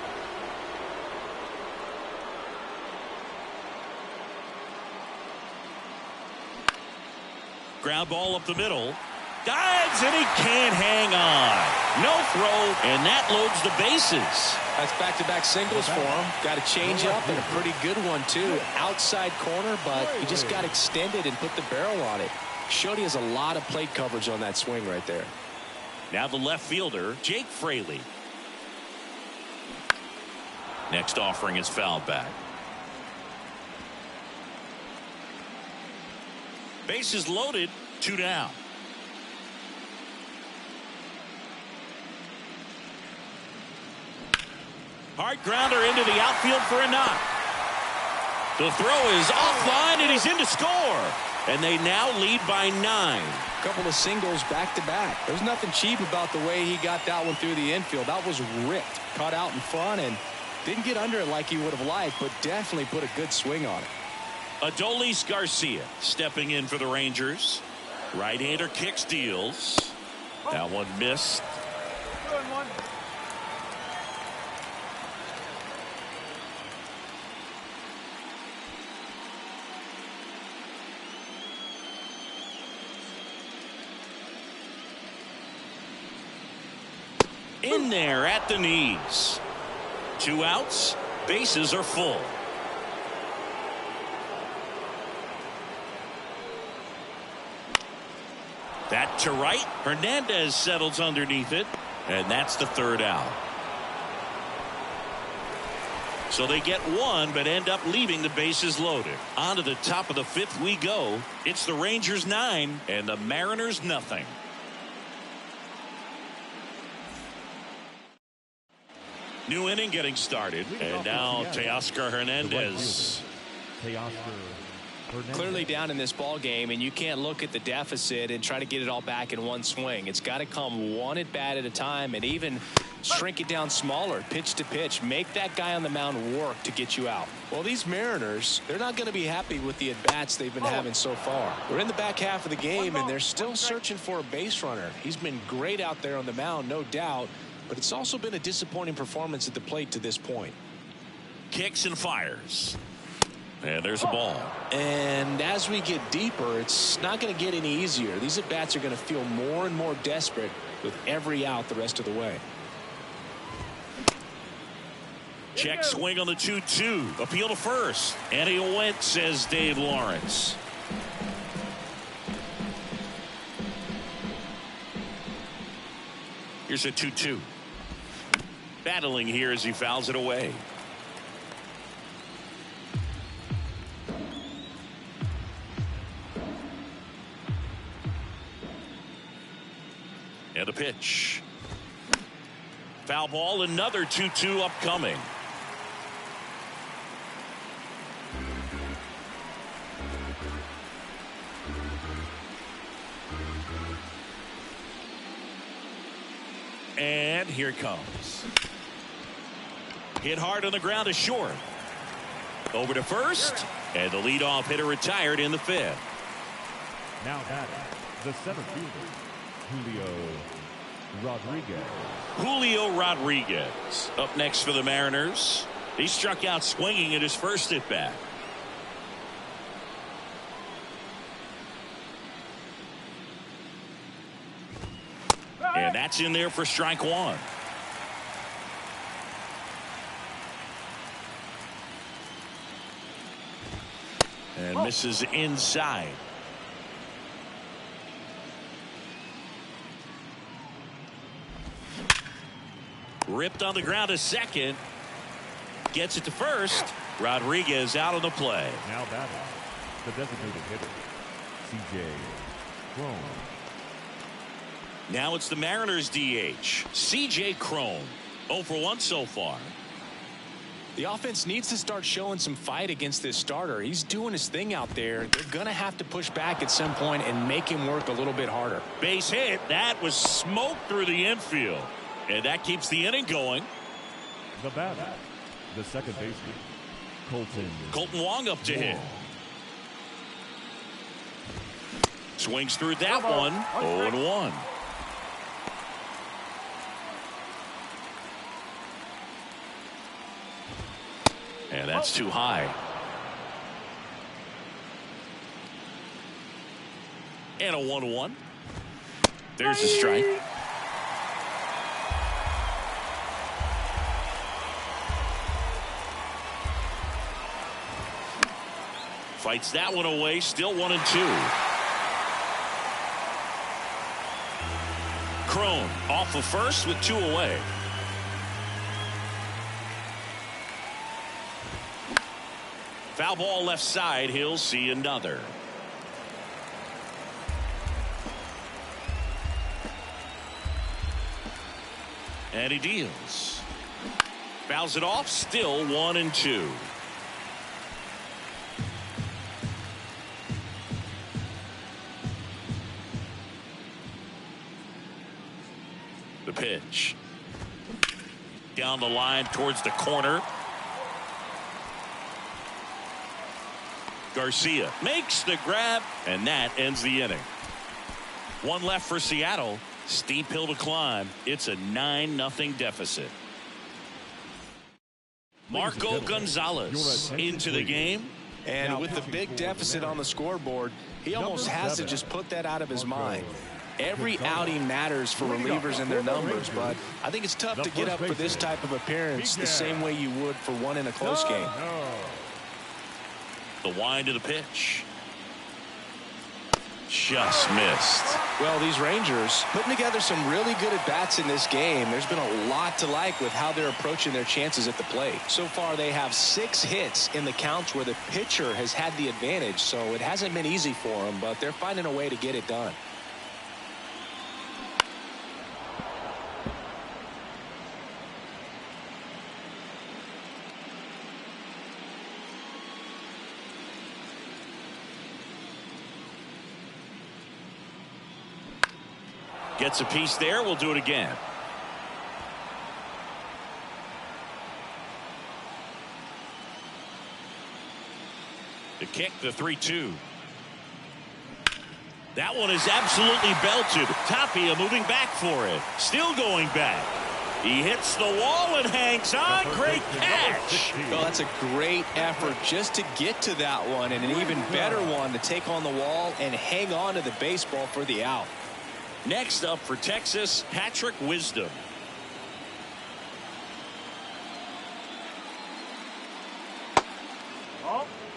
Ground ball up the middle. Dives and he can't hang on. No throw, and that loads the bases. That's back-to-back singles for him. Got a change-up and a pretty good one, too. Outside corner, but he just got extended and put the barrel on it. Showed he has a lot of plate coverage on that swing right there. Now the left fielder, Jake Fraley. Next offering is fouled back. Bases loaded, 2 down. Hard grounder into the outfield for a knock. The throw is offline and he's in to score. And they now lead by 9. Couple of singles back-to-back. There's nothing cheap about the way he got that one through the infield. That was ripped. Caught out in front and didn't get under it like he would have liked, but definitely put a good swing on it. Adolis Garcia stepping in for the Rangers. Right-hander kicks, deals. That one missed. 2-1. In there at the knees. 2 outs. Bases are full. That to right. Hernandez settles underneath it. And that's the 3rd out. So they get 1 but end up leaving the bases loaded. On to the top of the 5th we go. It's the Rangers 9 and the Mariners nothing. New inning getting started. And now Teoscar Hernandez. Clearly down in this ball game, and you can't look at the deficit and try to get it all back in one swing. It's got to come one at bat at a time, and even shrink it down smaller, pitch to pitch. Make that guy on the mound work to get you out. Well, these Mariners, they're not going to be happy with the at-bats they've been having so far. We're in the back half of the game, and they're still searching for a base runner. He's been great out there on the mound, no doubt, but it's also been a disappointing performance at the plate to this point. Kicks and fires. And there's a ball. And as we get deeper, it's not going to get any easier. These at-bats are going to feel more and more desperate with every out the rest of the way. Check swing on the 2-2. Appeal to first. And he went, says Dave Lawrence. Here's a 2-2. Battling here as he fouls it away. And a pitch. Foul ball, another 2-2 upcoming. And here it comes. Hit hard on the ground to short. Over to first. And the leadoff hitter retired in the 5th. Now batting, the 7th fielder, Julio Rodriguez up next for the Mariners. He struck out swinging at his first at bat. And that's in there for strike 1. And misses inside. Ripped on the ground to second. Gets it to first. Rodriguez out of the play. Now batting, the designated hitter, C.J. Cron. Now it's the Mariners DH, C.J. Cron. 0 for 1 so far. The offense needs to start showing some fight against this starter. He's doing his thing out there. They're going to have to push back at some point and make him work a little bit harder. Base hit. That was smoked through the infield. And that keeps the inning going. The batter, the second baseman, Colton Wong up to hit. Swings through that one. 0-1. And that's too high. And a 1-1. There's the strike. Fights that one away. Still 1-2. Cron off of first with 2 away. Foul ball left side. He'll see another. And he deals. Fouls it off. Still 1-2. The pitch. Down the line towards the corner. Garcia makes the grab, and that ends the inning. 1 left for Seattle. Steep hill to climb. It's a 9-0 deficit. Marco Gonzalez into the game. And with the big deficit on the scoreboard, he almost has to just put that out of his mind. Every outing matters for relievers and their numbers, but I think it's tough to get up for this type of appearance the same way you would for one in a close game. The wind to the pitch. Just missed. Well, these Rangers putting together some really good at-bats in this game. There's been a lot to like with how they're approaching their chances at the plate. So far, they have 6 hits in the counts where the pitcher has had the advantage, so it hasn't been easy for them, but they're finding a way to get it done. Gets a piece there. We'll do it again. The kick, the 3-2. That one is absolutely belted. Tapia moving back for it. Still going back. He hits the wall and hangs on. Great catch. Well, that's a great effort just to get to that one, and an even better one to take on the wall and hang on to the baseball for the out. Next up for Texas, Patrick Wisdom.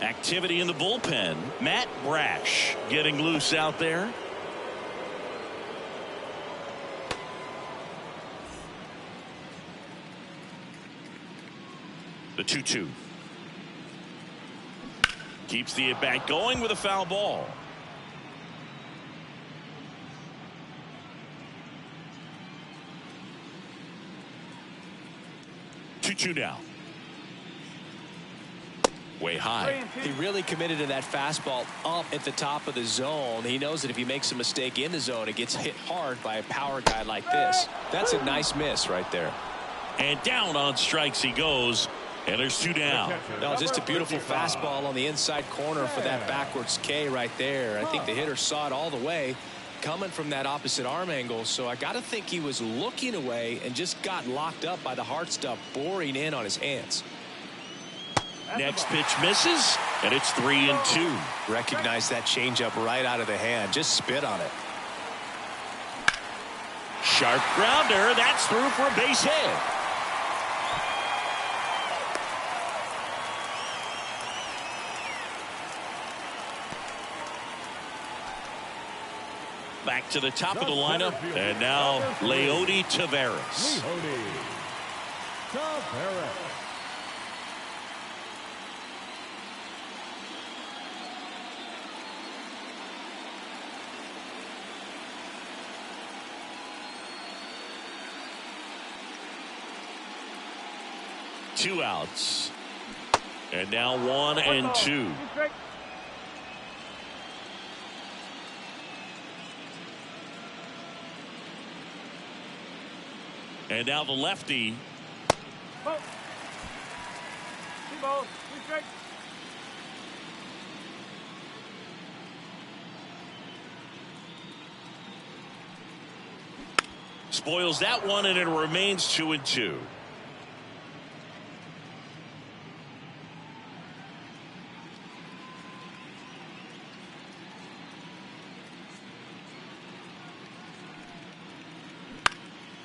Activity in the bullpen. Matt Brash getting loose out there. The 2-2. Keeps the at-bat going with a foul ball. Two now. Way high. He really committed to that fastball up at the top of the zone. He knows that if he makes a mistake in the zone, it gets hit hard by a power guy like this. That's a nice miss right there. And down on strikes he goes. And there's 2 down. No, just a beautiful fastball on the inside corner for that backwards K right there. I think the hitter saw it all the way coming from that opposite arm angle, so I got to think he was looking away and just got locked up by the hard stuff boring in on his hands. Next pitch misses, and it's 3-2. Recognize that changeup right out of the hand. Just spit on it. Sharp grounder. That's through for a base hit. Back to the top of the lineup, and now Leody Taveras. Tavares. Two outs. And now 1 and 2. And now the lefty. Spoils that one, and it remains 2 and 2.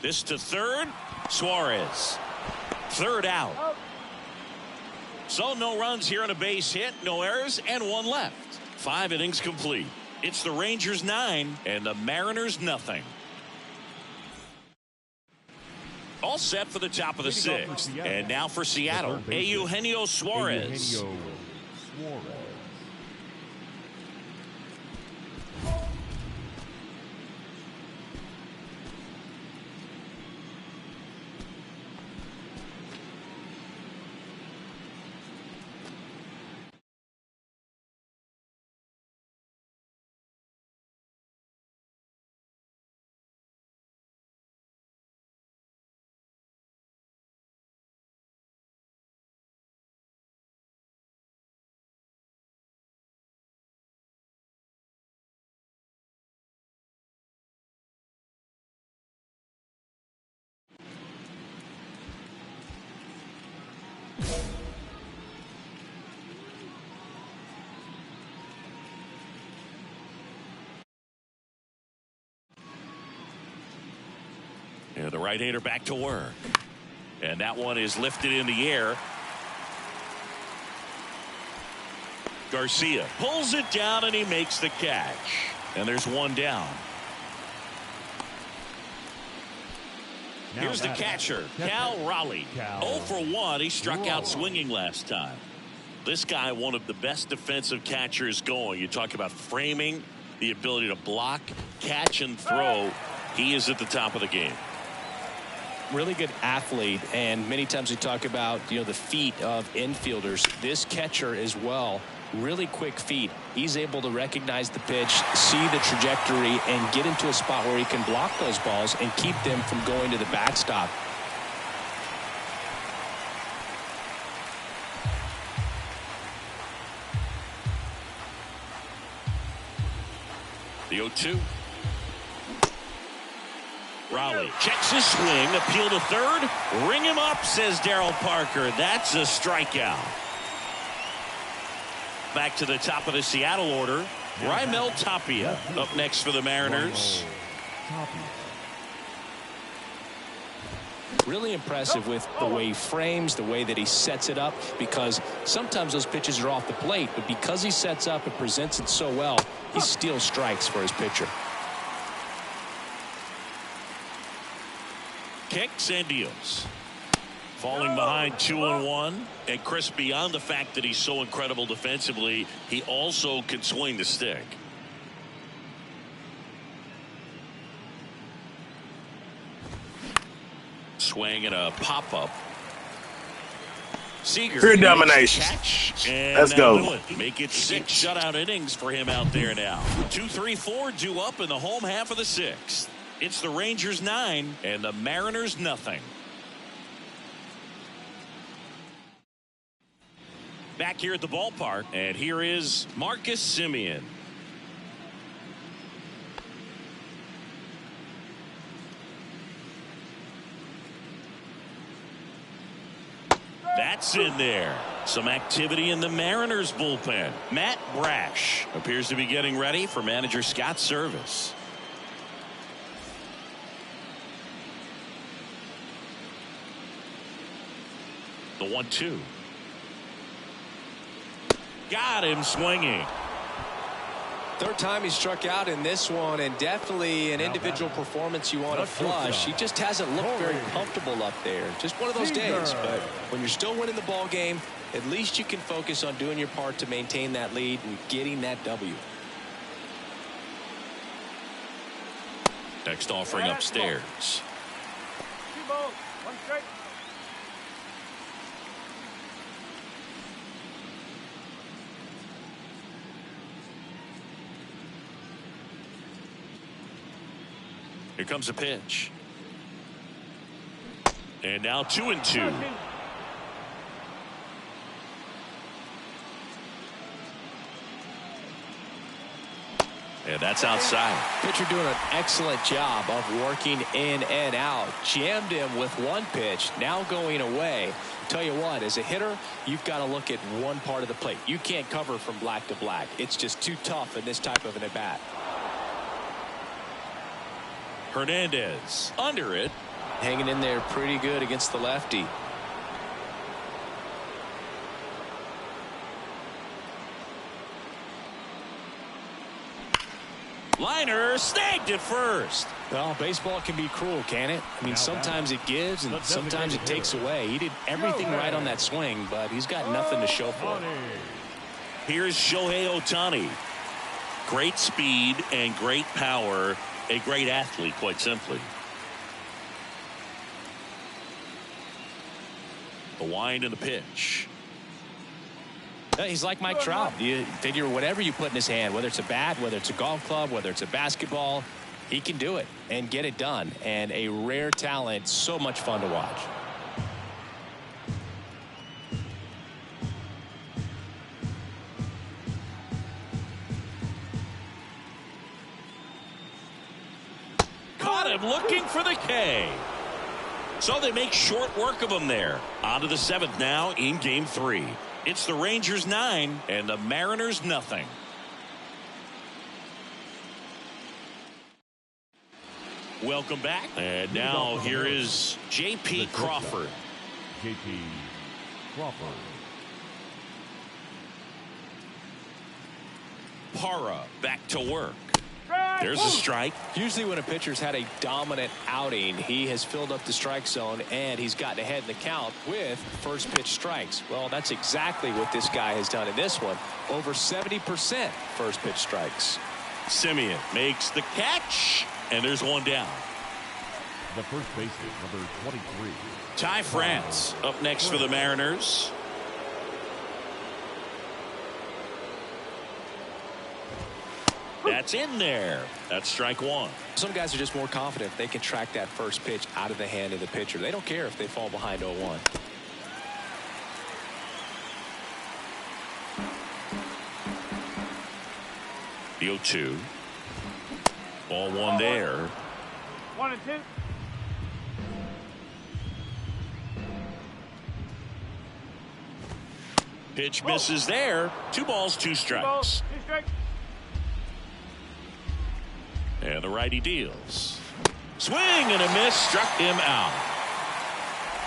This to third. Suarez. Third out. So no runs here on a base hit, no errors, and 1 left. 5 innings complete. It's the Rangers 9 and the Mariners nothing. All set for the top of the 6th. And now for Seattle, Eugenio Suarez. And the right-hander back to work. And that one is lifted in the air. Garcia pulls it down, and he makes the catch. And there's 1 down. Here's the catcher, Cal Raleigh. 0 for 1. He struck out swinging last time. This guy, one of the best defensive catchers going. You talk about framing, the ability to block, catch, and throw. He is at the top of the game. Really good athlete, and many times we talk about, the feet of infielders. This catcher as well, really quick feet. He's able to recognize the pitch, see the trajectory, and get into a spot where he can block those balls and keep them from going to the backstop. The 0-2. Raleigh checks his swing, appeal to third, ring him up, says Darryl Parker. That's a strikeout. Back to the top of the Seattle order. Raimel Tapia up next for the Mariners. Really impressive with the way he frames, the way that he sets it up, because sometimes those pitches are off the plate, but because he sets up and presents it so well, he steals strikes for his pitcher. Kicks and deals. Falling behind 2-1. And Chris, beyond the fact that he's so incredible defensively, he also can swing the stick. Swing and a pop-up. Seager. Pure domination. Let's go. Make it 6 shutout innings for him out there now. 2-3-4 due up in the home half of the 6th. It's the Rangers 9 and the Mariners nothing. Back here at the ballpark, and here is Marcus Semien. That's in there. Some activity in the Mariners bullpen. Matt Brash appears to be getting ready for manager Scott's service. The 1-2. Got him swinging. Third time he struck out in this one, and definitely an individual performance you want to flush. He just hasn't looked very comfortable up there. Just one of those days. But when you're still winning the ball game, at least you can focus on doing your part to maintain that lead and getting that W. Next offering upstairs. 2 balls, 1 strike. Here comes a pitch. And now 2-2. And that's outside. Pitcher doing an excellent job of working in and out. Jammed him with one pitch, now going away. Tell you what, as a hitter, you've got to look at one part of the plate. You can't cover from black to black. It's just too tough in this type of an at-bat. Hernandez under it. Hanging in there pretty good against the lefty. Liner snagged at first. Well, baseball can be cruel, can it? I mean, sometimes it gives and sometimes it takes away. He did everything right on that swing, but he's got nothing to show for it. Here's Shohei Ohtani. Great speed and great power. A great athlete, quite simply. The wind and the pitch. He's like Mike Trout. You figure whatever you put in his hand, whether it's a bat, whether it's a golf club, whether it's a basketball, he can do it and get it done. And a rare talent, so much fun to watch. Caught him looking for the K. So they make short work of him there. On to the 7th now in Game 3. It's the Rangers 9 and the Mariners nothing. Welcome back. And now here is J.P. Crawford. J.P. Crawford. Parra back to work. There's a strike. Usually when a pitcher's had a dominant outing, he has filled up the strike zone and he's gotten ahead in the count with first pitch strikes. Well, that's exactly what this guy has done in this one. Over 70% first pitch strikes. Simeon makes the catch, and there's one down. The first baseman, number 23. Ty France up next for the Mariners. That's in there. That's strike 1. Some guys are just more confident if they can track that first pitch out of the hand of the pitcher. They don't care if they fall behind 0-1. The 0-2. Ball 1 there. 1-2. Pitch misses there. 2 balls, 2 strikes. 2 strikes. And the righty deals. Swing and a miss, struck him out.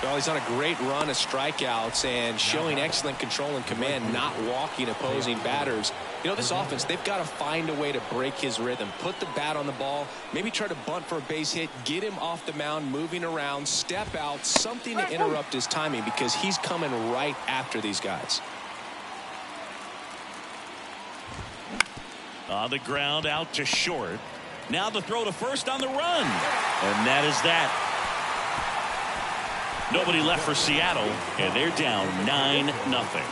Well, he's on a great run of strikeouts and showing excellent control and command, not walking opposing batters. You know, this offense, they've got to find a way to break his rhythm, put the bat on the ball, maybe try to bunt for a base hit, get him off the mound, moving around, step out, something to interrupt his timing because he's coming right after these guys. On the ground, out to short. Now the throw to first on the run. And that is that. Nobody left for Seattle, and they're down 9-0.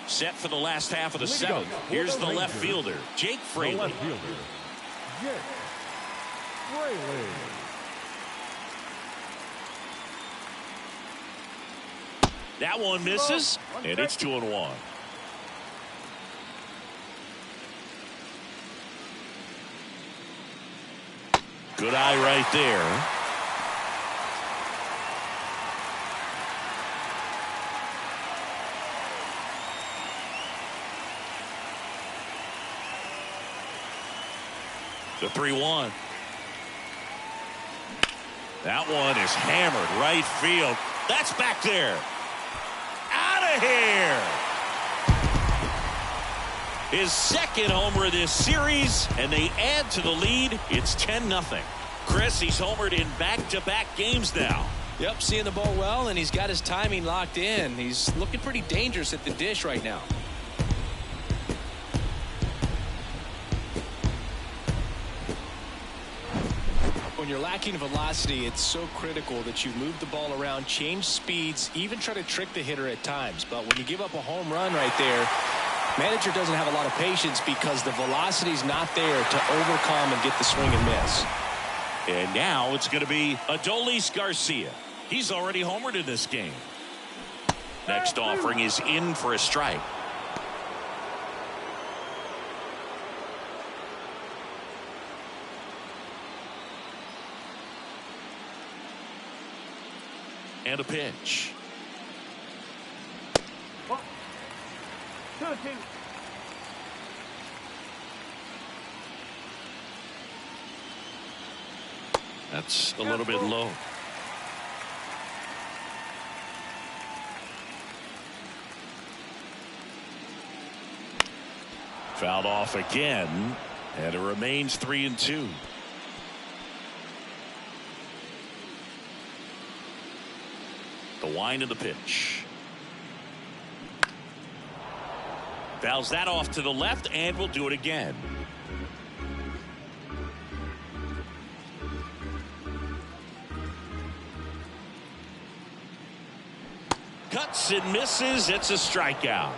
Set for the last half of the 7th. Here's the left fielder, Jake Fraley. The left fielder, Jake Fraley. That one misses, and it's 2-1. Good eye right there. The 3-1. That one is hammered right field. That's back there. Out of here. His second homer this series, and they add to the lead. It's 10-0. Chris, he's homered in back-to-back games now. Yep, seeing the ball well, and he's got his timing locked in. He's looking pretty dangerous at the dish right now. When you're lacking velocity, it's so critical that you move the ball around, change speeds, even try to trick the hitter at times. But when you give up a home run right there, manager doesn't have a lot of patience because the velocity's not there to overcome and get the swing and miss. And now it's going to be Adolis Garcia. He's already homered in this game. Next offering is in for a strike. And a pitch. 1, 2, 2. That's a little bit low. Fouled off again, and it remains 3-2. The wind of the pitch. Fouls that off to the left, and will do it again. Cuts and misses. It's a strikeout.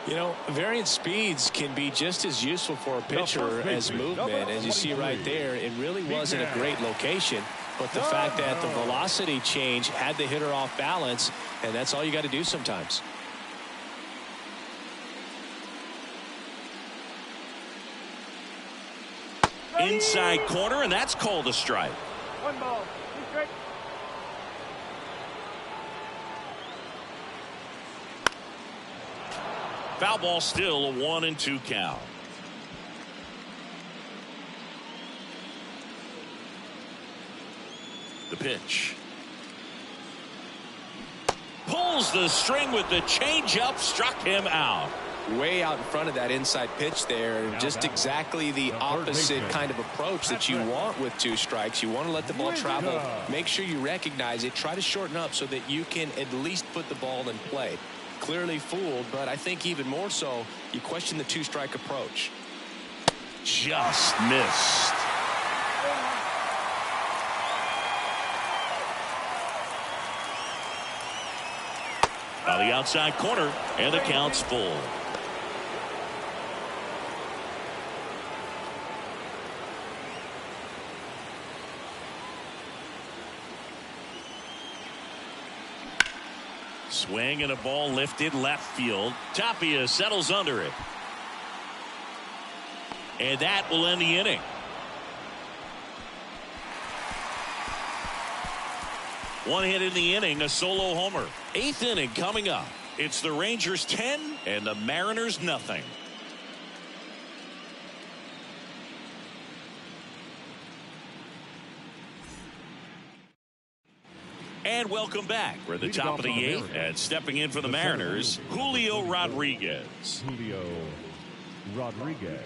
You know, varying speeds can be just as useful for a pitcher as movement. As you see right there, it really wasn't a great location. But the fact that the velocity change had the hitter off balance, and that's all you got to do sometimes. Inside corner, and that's called a strike. 1 ball, 2 strikes. Foul ball, still a 1-2 count. The pitch. Pulls the string with the changeup, struck him out. Way out in front of that inside pitch there, and just exactly the opposite kind of approach that you want with 2 strikes. You want to let the ball travel, make sure you recognize it, try to shorten up so that you can at least put the ball in play. Clearly fooled, but I think even more so, you question the 2-strike approach. Just missed. On the outside corner, and the count's full. Swing and a ball lifted left field. Tapia settles under it. And that will end the inning. One hit in the inning, a solo homer. 8th inning coming up. It's the Rangers 10 and the Mariners nothing. And welcome back. We're at the top of the 8th, and stepping in for the Mariners, Julio Rodriguez. Julio Rodriguez.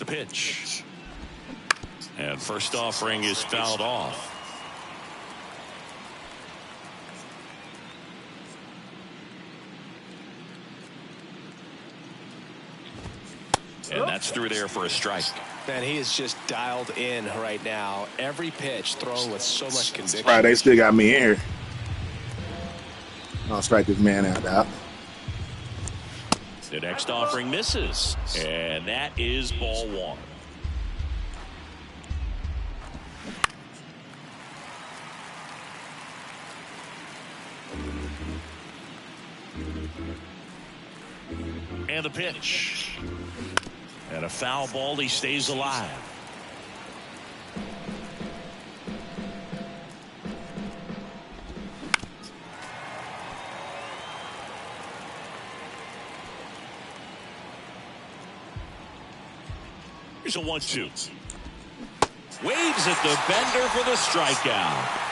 pitch. And first offering is fouled off. And that's through there for a strike. Man, he is just dialed in right now. Every pitch thrown with so much conviction. Right, they still got me in here. I'll strike this man out. The next offering misses. And that is ball one. And the pitch. And a foul ball. He stays alive. Here's a 1-2. Waves at the bender for the strikeout.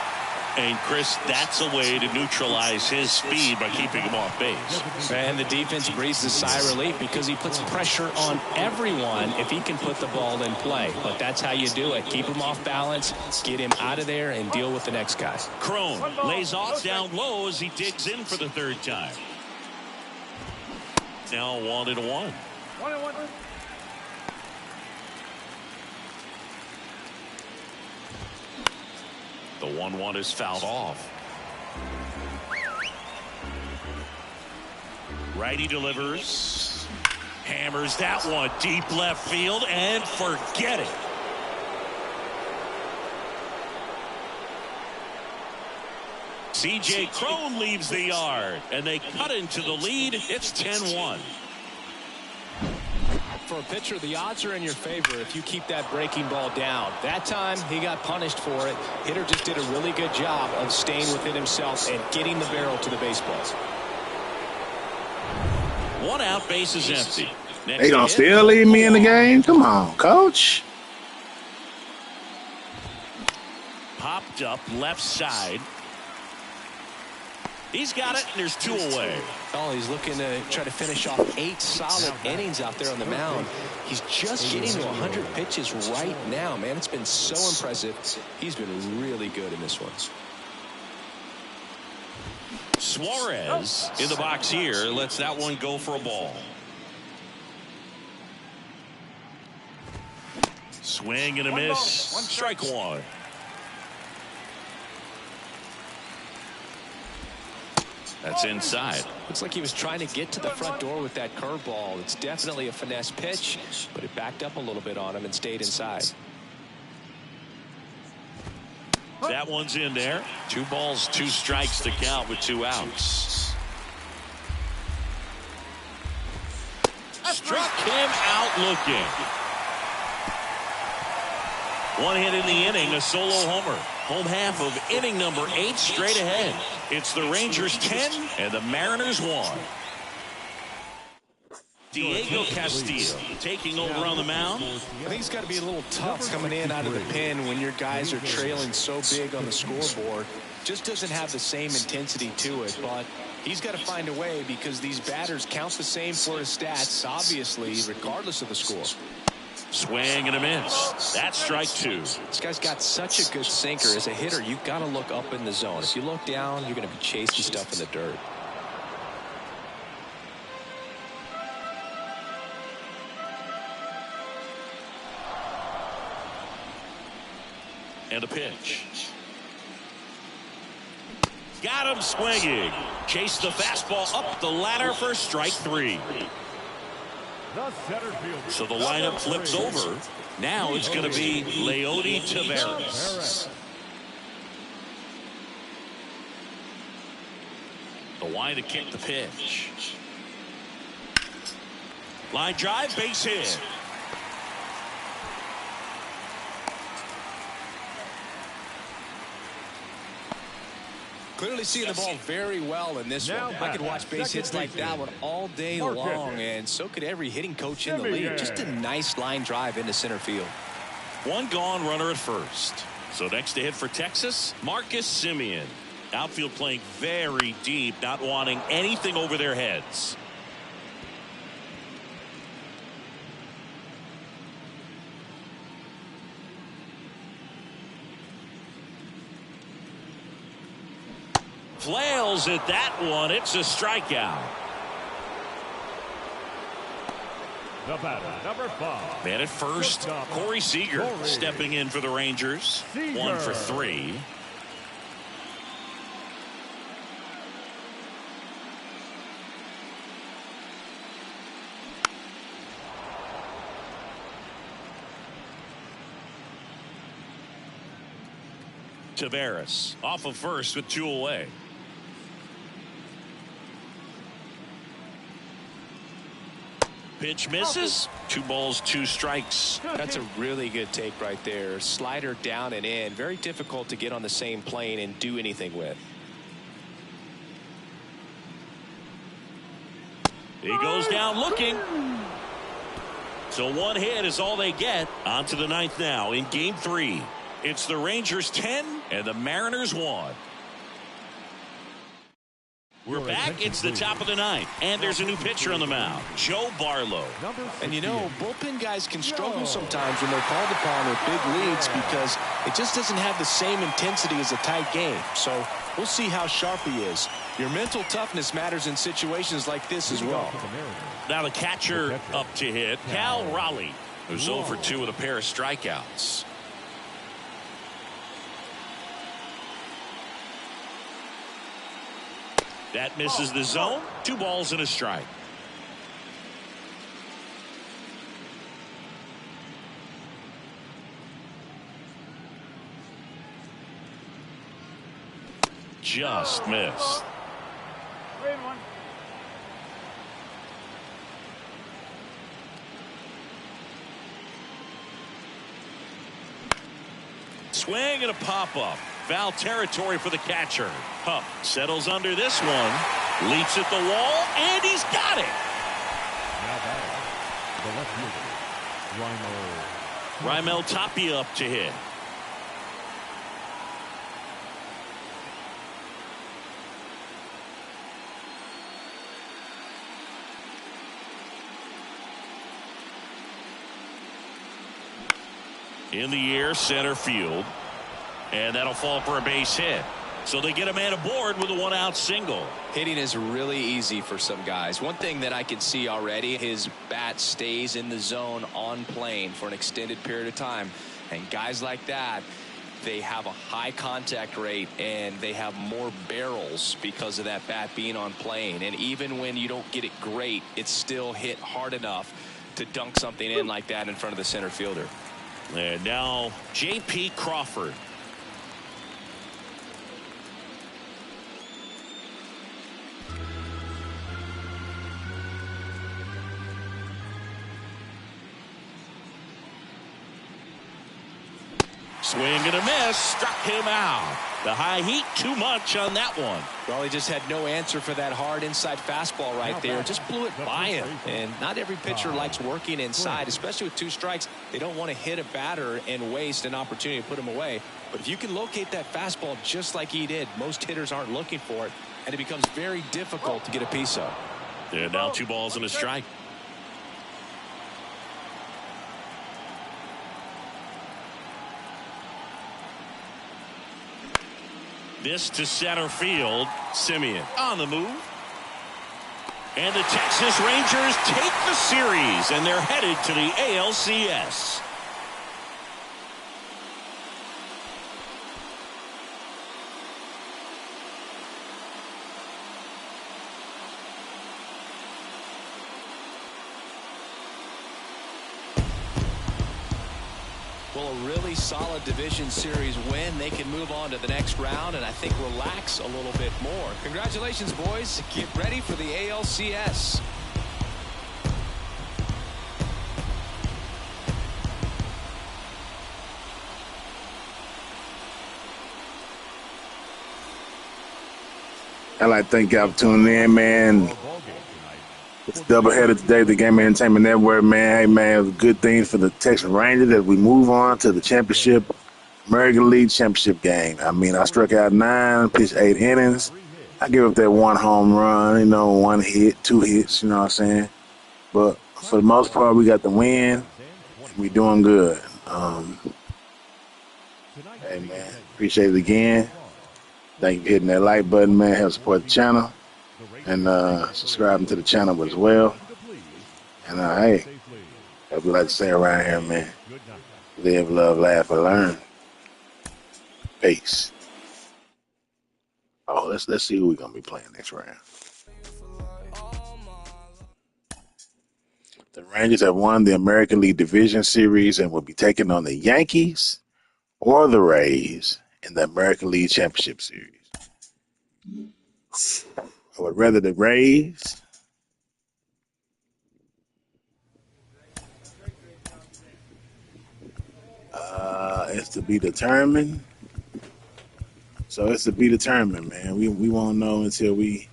And Chris, that's a way to neutralize his speed by keeping him off base. And the defense breathes a sigh of relief because he puts pressure on everyone if he can put the ball in play. But that's how you do it. Keep him off balance, get him out of there, and deal with the next guy. Crone lays off down low as he digs in for the third time. Now 1-1. 1-1. The 1-1 is fouled off. Righty delivers. Hammers that one deep left field and forget it. C.J. Crone leaves the yard and they cut into the lead. It's 10-1. For a pitcher, the odds are in your favor if you keep that breaking ball down. That time, he got punished for it. Hitter just did a really good job of staying within himself and getting the barrel to the baseball. One out, base is empty. Next They gonna still leave me in the game? Come on, coach. Popped up left side. He's got it, and there's 2 away. Oh, he's looking to try to finish off 8 solid innings out there on the mound. He's just getting to 100 pitches right now, man. It's been so impressive. He's been really good in this one. Suarez in the box here lets that one go for a ball. Swing and a miss. Strike one. That's inside. Looks like he was trying to get to the front door with that curveball. It's definitely a finesse pitch, but it backed up a little bit on him and stayed inside. That one's in there. 2 balls, 2 strikes to count with 2 outs. Struck him out looking. 1 hit in the inning, a solo homer. Home half of inning number 8 straight ahead. It's the Rangers 10 and the Mariners 1. Diego Castillo taking over on the mound. I think it's got to be a little tough coming in out of the pen when your guys are trailing so big on the scoreboard. Just doesn't have the same intensity to it, but he's got to find a way because these batters count the same for his stats, obviously, regardless of the score. Swing and a miss. That's strike 2. This guy's got such a good sinker. As a hitter, you've got to look up in the zone. If you look down, you're going to be chasing stuff in the dirt. And a pitch. Got him swinging. Chased the fastball up the ladder for strike 3. So the lineup flips over. Now it's going to be Leody Taveras. The wind to kick the pitch. Line drive, base hit. Clearly seeing the ball very well in this one. I could watch base hits like that one all day long, and so could every hitting coach in the league. Just a nice line drive into center field. 1 gone, runner at first. So next to hit for Texas, Marcus Semien. Outfield playing very deep, not wanting anything over their heads. flails at that one. It's a strikeout. The batter, number 5. Man at first, Corey Seager stepping in for the Rangers. 1 for 3. Tavares off of first with 2 away. Pitch misses. 2 balls, 2 strikes. That's a really good take right there. Slider down and in. Very difficult to get on the same plane and do anything with. He goes down looking. So 1 hit is all they get. On to the 9th now in game 3. It's the Rangers 10 and the Mariners 1. We're back. It's the top of the 9th, and there's a new pitcher on the mound, Joe Barlow. And you know, bullpen guys can struggle sometimes when they're called upon with big leads because it just doesn't have the same intensity as a tight game. So we'll see how sharp he is. Your mental toughness matters in situations like this as well. Now the catcher up to hit, Cal Raleigh, who's 0 for 2 with a pair of strikeouts. That misses the zone. 2 balls and a strike. Just missed. 3-1. Swing and a pop-up. Foul territory for the catcher. Huff settles under this one. Leaps at the wall, and he's got it. Now batting, the left fielder, Raimel Tapia up to hit. In the air, center field. And that'll fall for a base hit. So they get a man aboard with a 1-out single. Hitting is really easy for some guys. One thing that I can see already, his bat stays in the zone on plane for an extended period of time. And guys like that, they have a high contact rate and they have more barrels because of that bat being on plane. And even when you don't get it great, it's still hit hard enough to dunk something in like that in front of the center fielder. And now J.P. Crawford. Swing and a miss, struck him out. The high heat, too much on that one. Well, he just had no answer for that hard inside fastball right there. Just blew it by him. And not every pitcher likes working inside, especially with 2 strikes. They don't want to hit a batter and waste an opportunity to put him away. But if you can locate that fastball just like he did, most hitters aren't looking for it, and it becomes very difficult to get a piece of. And now 2 balls and a strike. This to center field. Simeon on the move. And the Texas Rangers take the series, and they're headed to the ALCS. Well, a really solid division series win. They can move on to the next round and I think relax a little bit more. Congratulations, boys. Get ready for the ALCS. I'd like to thank y'all for tuning in, man. It's doubleheader today, the Game Entertainment Network, man. Hey, man, it was a good thing for the Texas Rangers as we move on to the championship, American League championship game. I mean, I struck out 9, pitched 8 innings. I give up that 1 home run, 1 hit, 2 hits, you know what I'm saying? But for the most part, we got the win. We doing good. Hey, man, appreciate it again. Thank you for hitting that like button, man. Help support the channel. And subscribing to the channel as well. And hey, I'd like to say around here, man, live, love, laugh, and learn. Peace. Oh, let's see who we're gonna be playing next round. The Rangers have won the American League Division Series and will be taking on the Yankees or the Rays in the American League Championship Series. I would rather the Rays. It's to be determined. So it's to be determined, man. We won't know until we,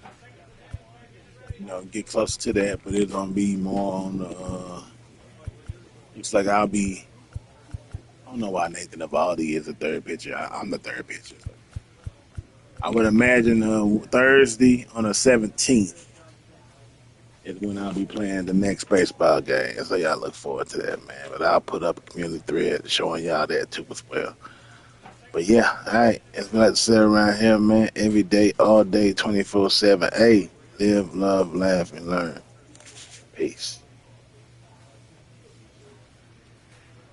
get closer to that. But it's gonna be more on the. Looks like I'll be. I don't know why Nathan Eovaldi is the third pitcher. I'm the third pitcher. I would imagine Thursday on the 17th is when I'll be playing the next baseball game. So y'all look forward to that, man. But I'll put up a community thread showing y'all that too as well. But yeah, all right. It's like to sit around here, man, every day, all day, 24/7. Hey, live, love, laugh, and learn. Peace.